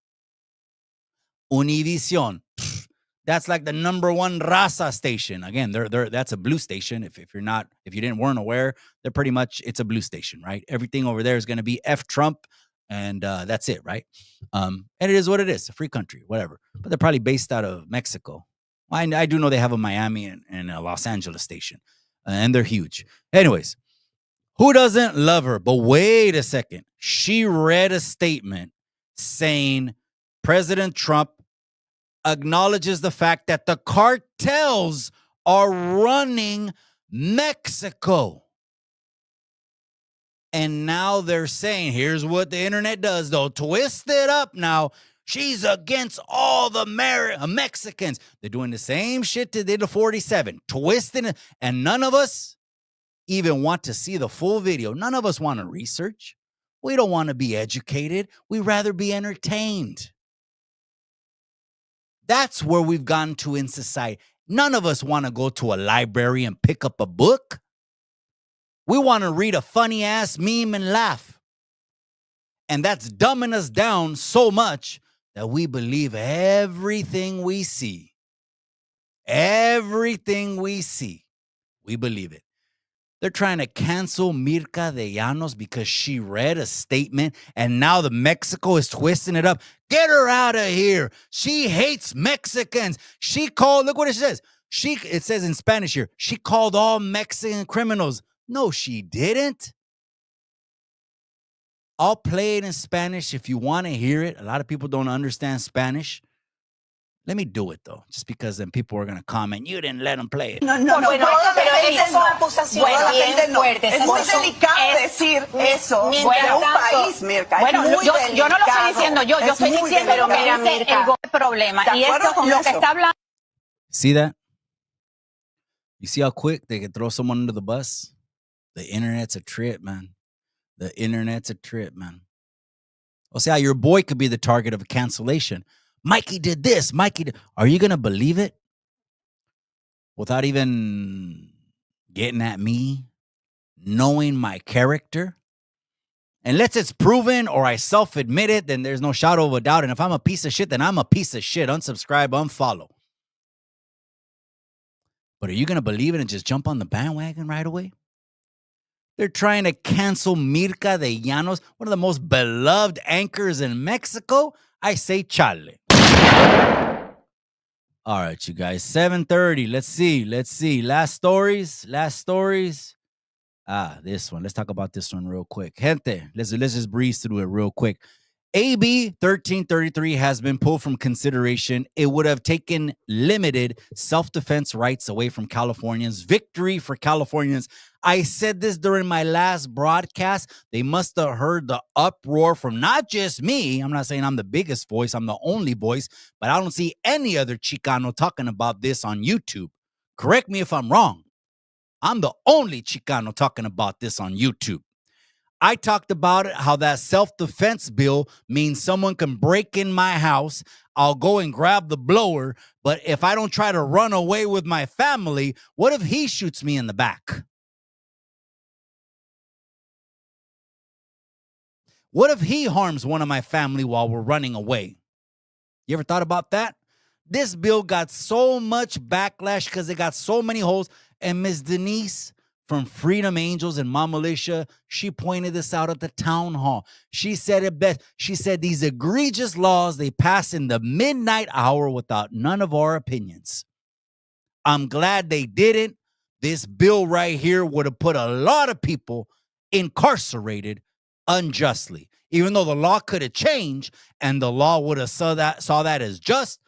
Univision. That's like the number one raza station. Again, that's a blue station. If you weren't aware, they're pretty much, it's a blue station, right? Everything over there is going to be F Trump, and that's it, right? And it is what it is, a free country, whatever. But they're probably based out of Mexico. I do know they have a Miami and a Los Angeles station, and they're huge. Anyways, who doesn't love her? But wait a second. She read a statement saying President Trump acknowledges the fact that the cartels are running Mexico. And now they're saying, here's what the internet does, though. Twist it up now. She's against all the Mexicans. They're doing the same shit they did to 47. Twisting it. And none of us even want to see the full video. None of us want to research. We don't want to be educated. We'd rather be entertained. That's where we've gotten to in society. None of us want to go to a library and pick up a book. We want to read a funny-ass meme and laugh. And that's dumbing us down so much that we believe everything we see. Everything we see, we believe it. They're trying to cancel Mirka de Llanos because she read a statement and now the Mexico is twisting it up. Get her out of here. She hates Mexicans. Look what it says. It says in Spanish here, she called all Mexican criminals. No, she didn't. I'll play it in Spanish if you want to hear it. A lot of people don't understand Spanish. Let me do it, though, just because then people are going to comment, you didn't let them play it. No, bueno, pero esas son acusaciones bien fuertes. Es muy delicado decir eso de un país, Mirka. Bueno, yo no lo estoy diciendo yo estoy diciendo lo que dice el problema. Y esto lo que está hablando. See that? You see how quick they can throw someone under the bus? The internet's a trip, man. The internet's a trip, man. O sea, your boy could be the target of a cancellation. Mikey did this. Are you going to believe it? Without even getting at me, knowing my character? Unless it's proven or I self-admit it, then there's no shadow of a doubt. And if I'm a piece of shit, then I'm a piece of shit. Unsubscribe, unfollow. But are you going to believe it and just jump on the bandwagon right away? They're trying to cancel Mirka de Llanos, one of the most beloved anchors in Mexico. I say chale. All right, you guys, 7:30. Let's see. Last stories. This one. Let's talk about this one real quick. Gente, let's just breeze through it real quick. AB 1333 has been pulled from consideration. It would have taken limited self-defense rights away from Californians. Victory for Californians. I said this during my last broadcast. They must have heard the uproar from not just me. I'm not saying I'm the biggest voice. I'm the only voice. But I don't see any other Chicano talking about this on YouTube. Correct me if I'm wrong. I'm the only Chicano talking about this on YouTube. I talked about it, how that self-defense bill means someone can break in my house. I'll go and grab the blower. But if I don't try to run away with my family, what if he shoots me in the back? What if he harms one of my family while we're running away? You ever thought about that? This bill got so much backlash because it got so many holes. And Ms. Denise from Freedom Angels and Mom Militia, she pointed this out at the town hall. She said it best. She said these egregious laws, they pass in the midnight hour without none of our opinions. I'm glad they didn't. This bill right here would have put a lot of people incarcerated unjustly. Even though the law could have changed and the law would have saw that as just,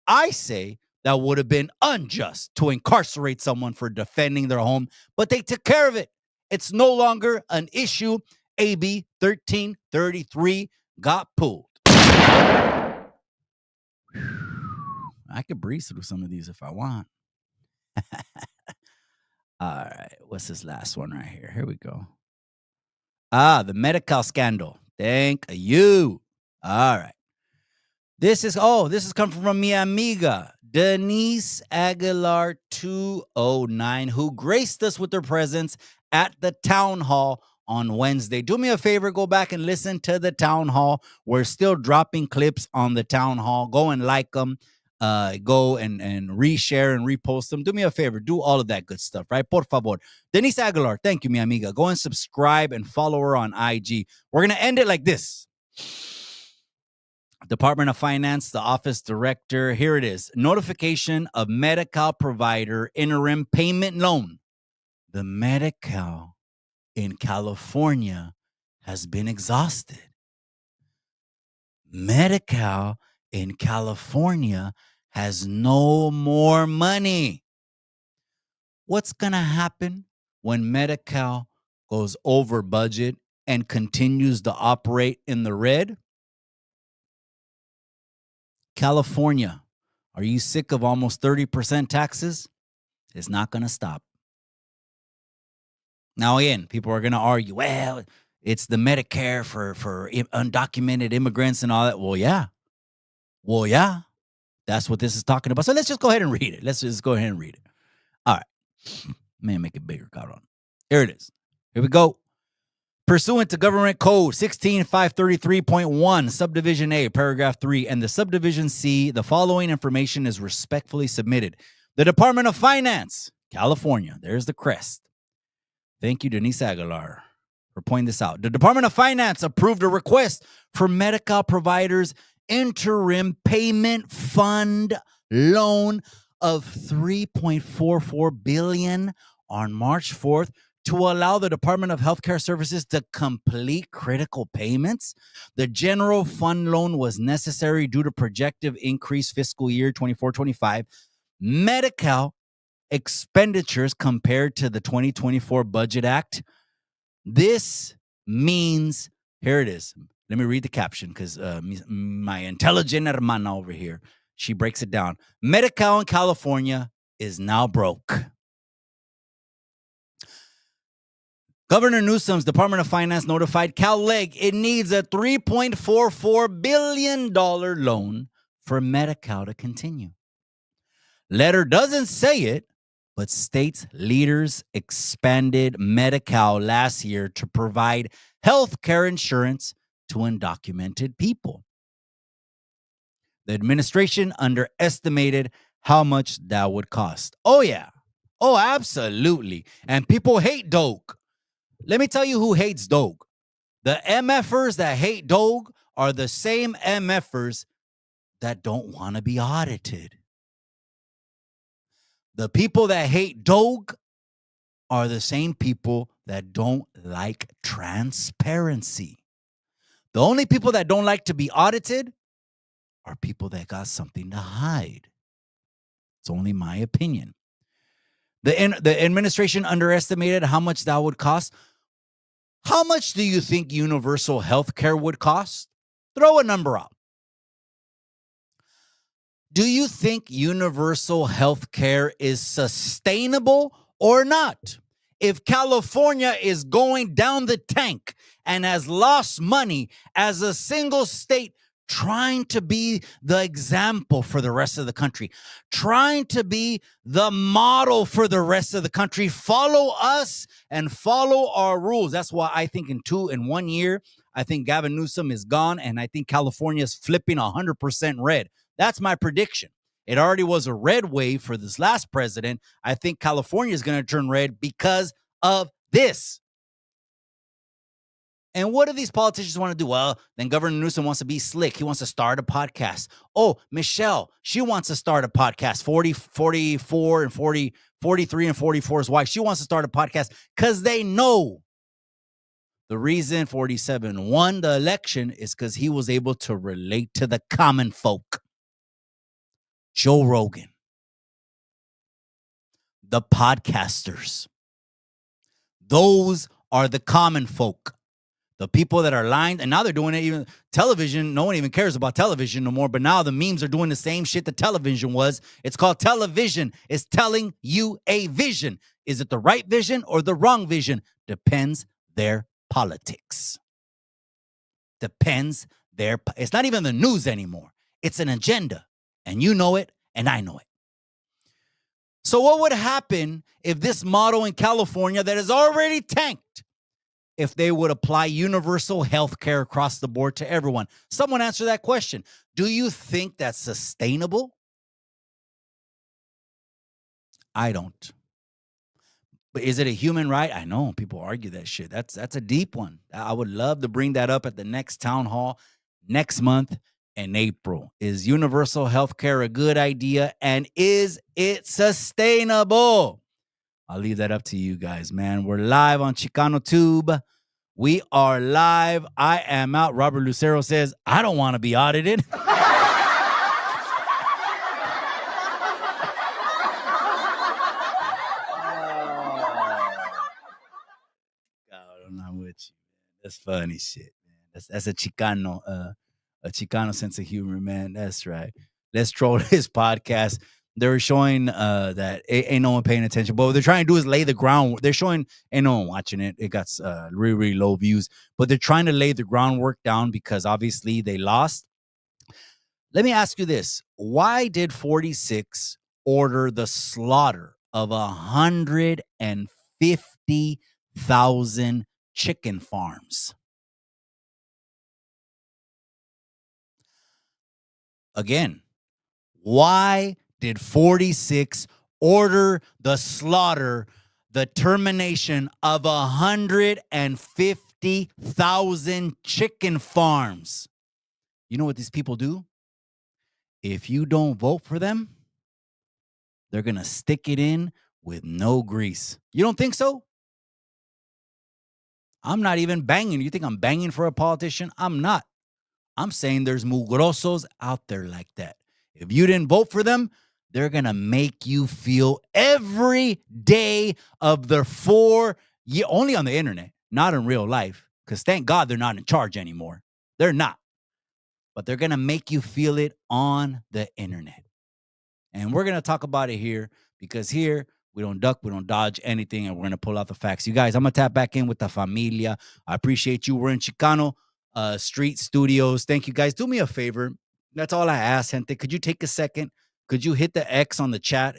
I say that would have been unjust to incarcerate someone for defending their home, but they took care of it. It's no longer an issue. AB 1333 got pulled. I could breeze through some of these if I want. All right, what's this last one right here? Here we go. The Medi-Cal scandal. Thank you. All right. This is coming from mi amiga, Denise Aguilar 209, who graced us with her presence at the town hall on Wednesday. Do me a favor, go back and listen to the town hall. We're still dropping clips on the town hall. Go and like them. Go and reshare and repost them. Do me a favor. Do all of that good stuff, right? Por favor. Denise Aguilar, thank you, mi amiga. Go and subscribe and follow her on IG. We're going to end it like this. Department of Finance, the office director. Here it is. Notification of Medi-Cal provider interim payment loan. The Medi-Cal in California has been exhausted. Medi-Cal in California has no more money. What's going to happen when Medi-Cal goes over budget and continues to operate in the red? California, are you sick of almost 30% taxes? It's not going to stop. Now, again, people are going to argue, well, it's the Medicare for undocumented immigrants and all that. Well, yeah. That's what this is talking about. So let's just go ahead and read it. Let's just go ahead and read it. All right. Man, make it bigger, cabrón. Here it is. Here we go. Pursuant to Government Code 16533.1, Subdivision A, Paragraph 3, and the Subdivision C, the following information is respectfully submitted. The Department of Finance, California, there's the crest. Thank you, Denise Aguilar, for pointing this out. The Department of Finance approved a request for Medi-Cal providers interim payment fund loan of $3.44 billion on March 4th to allow the Department of Healthcare Services to complete critical payments. The general fund loan was necessary due to projected increased fiscal year 24-25 Medi-Cal expenditures compared to the 2024 Budget Act. This means, here it is. Let me read the caption because my intelligent hermana over here, she breaks it down. Medi-Cal in California is now broke. Governor Newsom's Department of Finance notified CalLeg it needs a $3.44 billion loan for Medi-Cal to continue. Letter doesn't say it, but states leaders expanded Medi-Cal last year to provide health care insurance to undocumented people. The administration underestimated how much that would cost. Oh, yeah. Oh, absolutely. And people hate Doge. Let me tell you who hates Doge. The MFers that hate Doge are the same MFers that don't want to be audited. The people that hate Doge are the same people that don't like transparency. The only people that don't like to be audited are people that got something to hide. It's only my opinion. The administration underestimated how much that would cost. How much do you think universal health care would cost? Throw a number out. Do you think universal health care is sustainable or not? If California is going down the tank and has lost money as a single state, trying to be the example for the rest of the country, trying to be the model for the rest of the country, follow us and follow our rules. That's why I think in 1 year, I think Gavin Newsom is gone, and I think California is flipping 100% red. That's my prediction. It already was a red wave for this last president. I think California is going to turn red because of this. And what do these politicians want to do? Well, then Governor Newsom wants to be slick. He wants to start a podcast. Oh, Michelle, she wants to start a podcast. 44 and 40, 43 and 44's wife. She wants to start a podcast because they know the reason 47 won the election is because he was able to relate to the common folk. Joe Rogan, the podcasters, those are the common folk. The people that are lined, and now they're doing it even television. No one even cares about television no more, but now the memes are doing the same shit that television was. It's called television. It's telling you a vision. Is it the right vision or the wrong vision? Depends their politics. Depends their, it's not even the news anymore. It's an agenda, and you know it, and I know it. So what would happen if this model in California that is already tanked, if they would apply universal health care across the board to everyone? Someone answer that question. Do you think that's sustainable? I don't. But is it a human right? I know people argue that shit. That's a deep one. I would love to bring that up at the next town hall next month in April. Is universal health care a good idea? And is it sustainable? I'll leave that up to you guys, man. We're live on Chicano Tube. We are live. I am out. Robert Lucero says, I don't want to be audited. I'm with you, man. That's funny shit, man. That's a Chicano sense of humor, man. That's right. Let's troll his podcast. They're showing that ain't no one paying attention. But what they're trying to do is lay the ground. They're showing ain't no one watching it. It got really, really low views. But they're trying to lay the groundwork down because obviously they lost. Let me ask you this. Why did 46 order the slaughter of 150,000 chicken farms? Again, why did 46 order the slaughter, the termination of 150,000 chicken farms? You know what these people do? If you don't vote for them, they're going to stick it in with no grease. You don't think so? I'm not even banging. You think I'm banging for a politician? I'm not. I'm saying there's mugrosos out there like that. If you didn't vote for them, they're going to make you feel every day of their 4 years, only on the internet, not in real life, because thank God they're not in charge anymore. They're not. But they're going to make you feel it on the internet. And we're going to talk about it here because here we don't duck, we don't dodge anything, and we're going to pull out the facts. You guys, I'm going to tap back in with the familia. I appreciate you. We're in Chicano Street Studios. Thank you, guys. Do me a favor. That's all I ask, gente. Could you take a second? Could you hit the X on the chat?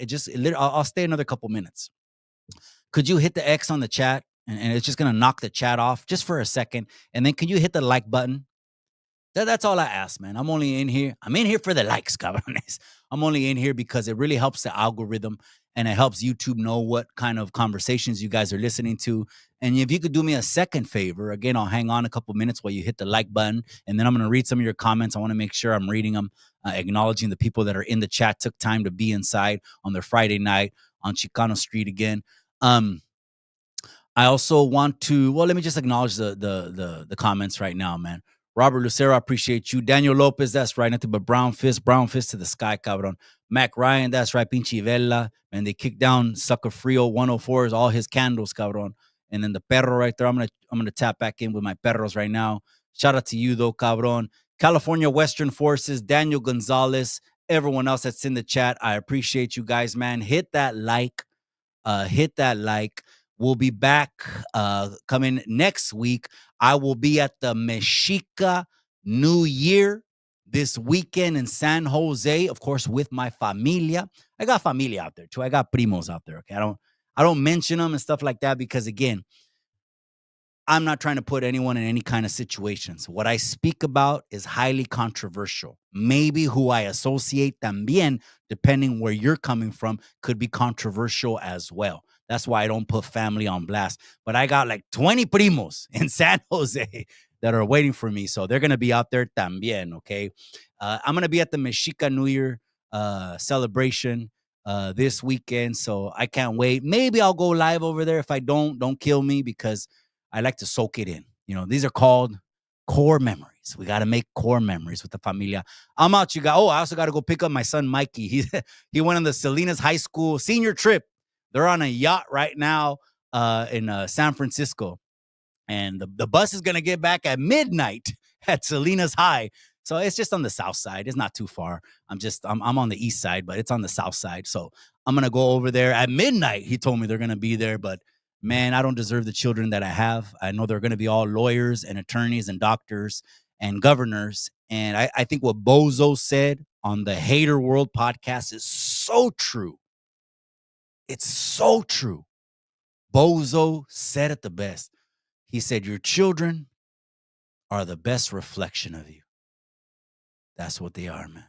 I'll stay another couple minutes. Could you hit the X on the chat? And it's just going to knock the chat off just for a second. And then can you hit the like button? That's all I ask, man. I'm only in here. I'm in here for the likes, cabrones. I'm only in here because it really helps the algorithm and it helps YouTube know what kind of conversations you guys are listening to. And if you could do me a second favor, again, I'll hang on a couple minutes while you hit the like button, and then I'm going to read some of your comments. I want to make sure I'm reading them, acknowledging the people that are in the chat, took time to be inside on their Friday night on Chicano Street again. I also want to, let me just acknowledge the comments right now, man. Robert Lucero, I appreciate you. Daniel Lopez, that's right. Nothing but brown fist to the sky, cabron. Mac Ryan, that's right. Pinche Vela. And they kicked down Sucker Frio 104s, all his candles, cabron. And then the perro right there. I'm gonna tap back in with my perros right now. Shout out to you though, cabron. California Western Forces, Daniel Gonzalez, everyone else that's in the chat. I appreciate you guys, man. Hit that like. We'll be back coming next week. I will be at the Mexica New Year this weekend in San Jose, of course, with my familia. I got familia out there too. I got primos out there. Okay, I don't mention them and stuff like that because again, I'm not trying to put anyone in any kind of situations. What I speak about is highly controversial. Maybe who I associate también, depending where you're coming from, could be controversial as well. That's why I don't put family on blast. But I got like 20 primos in San Jose that are waiting for me. So they're going to be out there también, okay? I'm going to be at the Mexica New Year celebration this weekend. So I can't wait. Maybe I'll go live over there. If I don't kill me, because I like to soak it in. You know, these are called core memories. We got to make core memories with the familia. I'm out, you guys. Oh, I also got to go pick up my son, Mikey. He went on the Salinas High School senior trip. They're on a yacht right now in San Francisco. And the bus is going to get back at midnight at Salinas High. So it's just on the south side. It's not too far. I'm on the east side, but it's on the south side. So I'm going to go over there at midnight. He told me they're going to be there, but man, I don't deserve the children that I have. I know they're going to be all lawyers and attorneys and doctors and governors. And I think what Bozo said on the Hater World podcast is so true. It's so true. Bozo said it the best. He said, your children are the best reflection of you. That's what they are, man.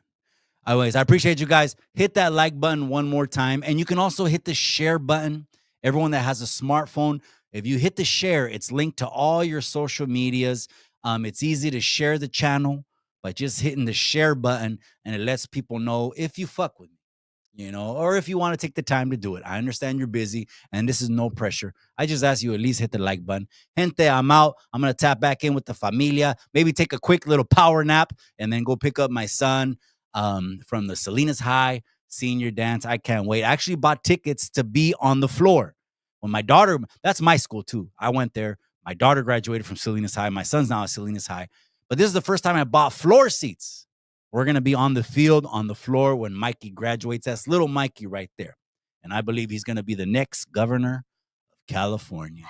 Anyways, I appreciate you guys. Hit that like button one more time. And you can also hit the share button. Everyone that has a smartphone, if you hit the share, it's linked to all your social medias. It's easy to share the channel by just hitting the share button, and it lets people know if you fuck with me, you know, or if you want to take the time to do it. I understand you're busy, and this is no pressure. I just ask you at least hit the like button. Gente, I'm out. I'm going to tap back in with the familia, maybe take a quick little power nap, and then go pick up my son from the Salinas High senior dance. I can't wait. I actually bought tickets to be on the floor. When my daughter, that's my school too. I went there. My daughter graduated from Salinas High. My son's now at Salinas High. But this is the first time I bought floor seats. We're going to be on the field, on the floor when Mikey graduates. That's little Mikey right there. And I believe he's going to be the next governor of California.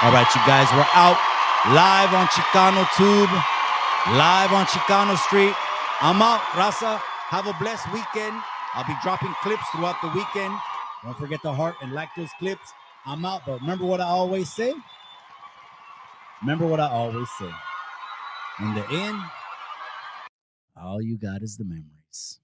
All right, you guys, we're out live on Chicano Tube, live on Chicano Street. I'm out, Raza. Have a blessed weekend. I'll be dropping clips throughout the weekend. Don't forget to heart and like those clips. I'm out, but remember what I always say? Remember what I always say. In the end, all you got is the memories.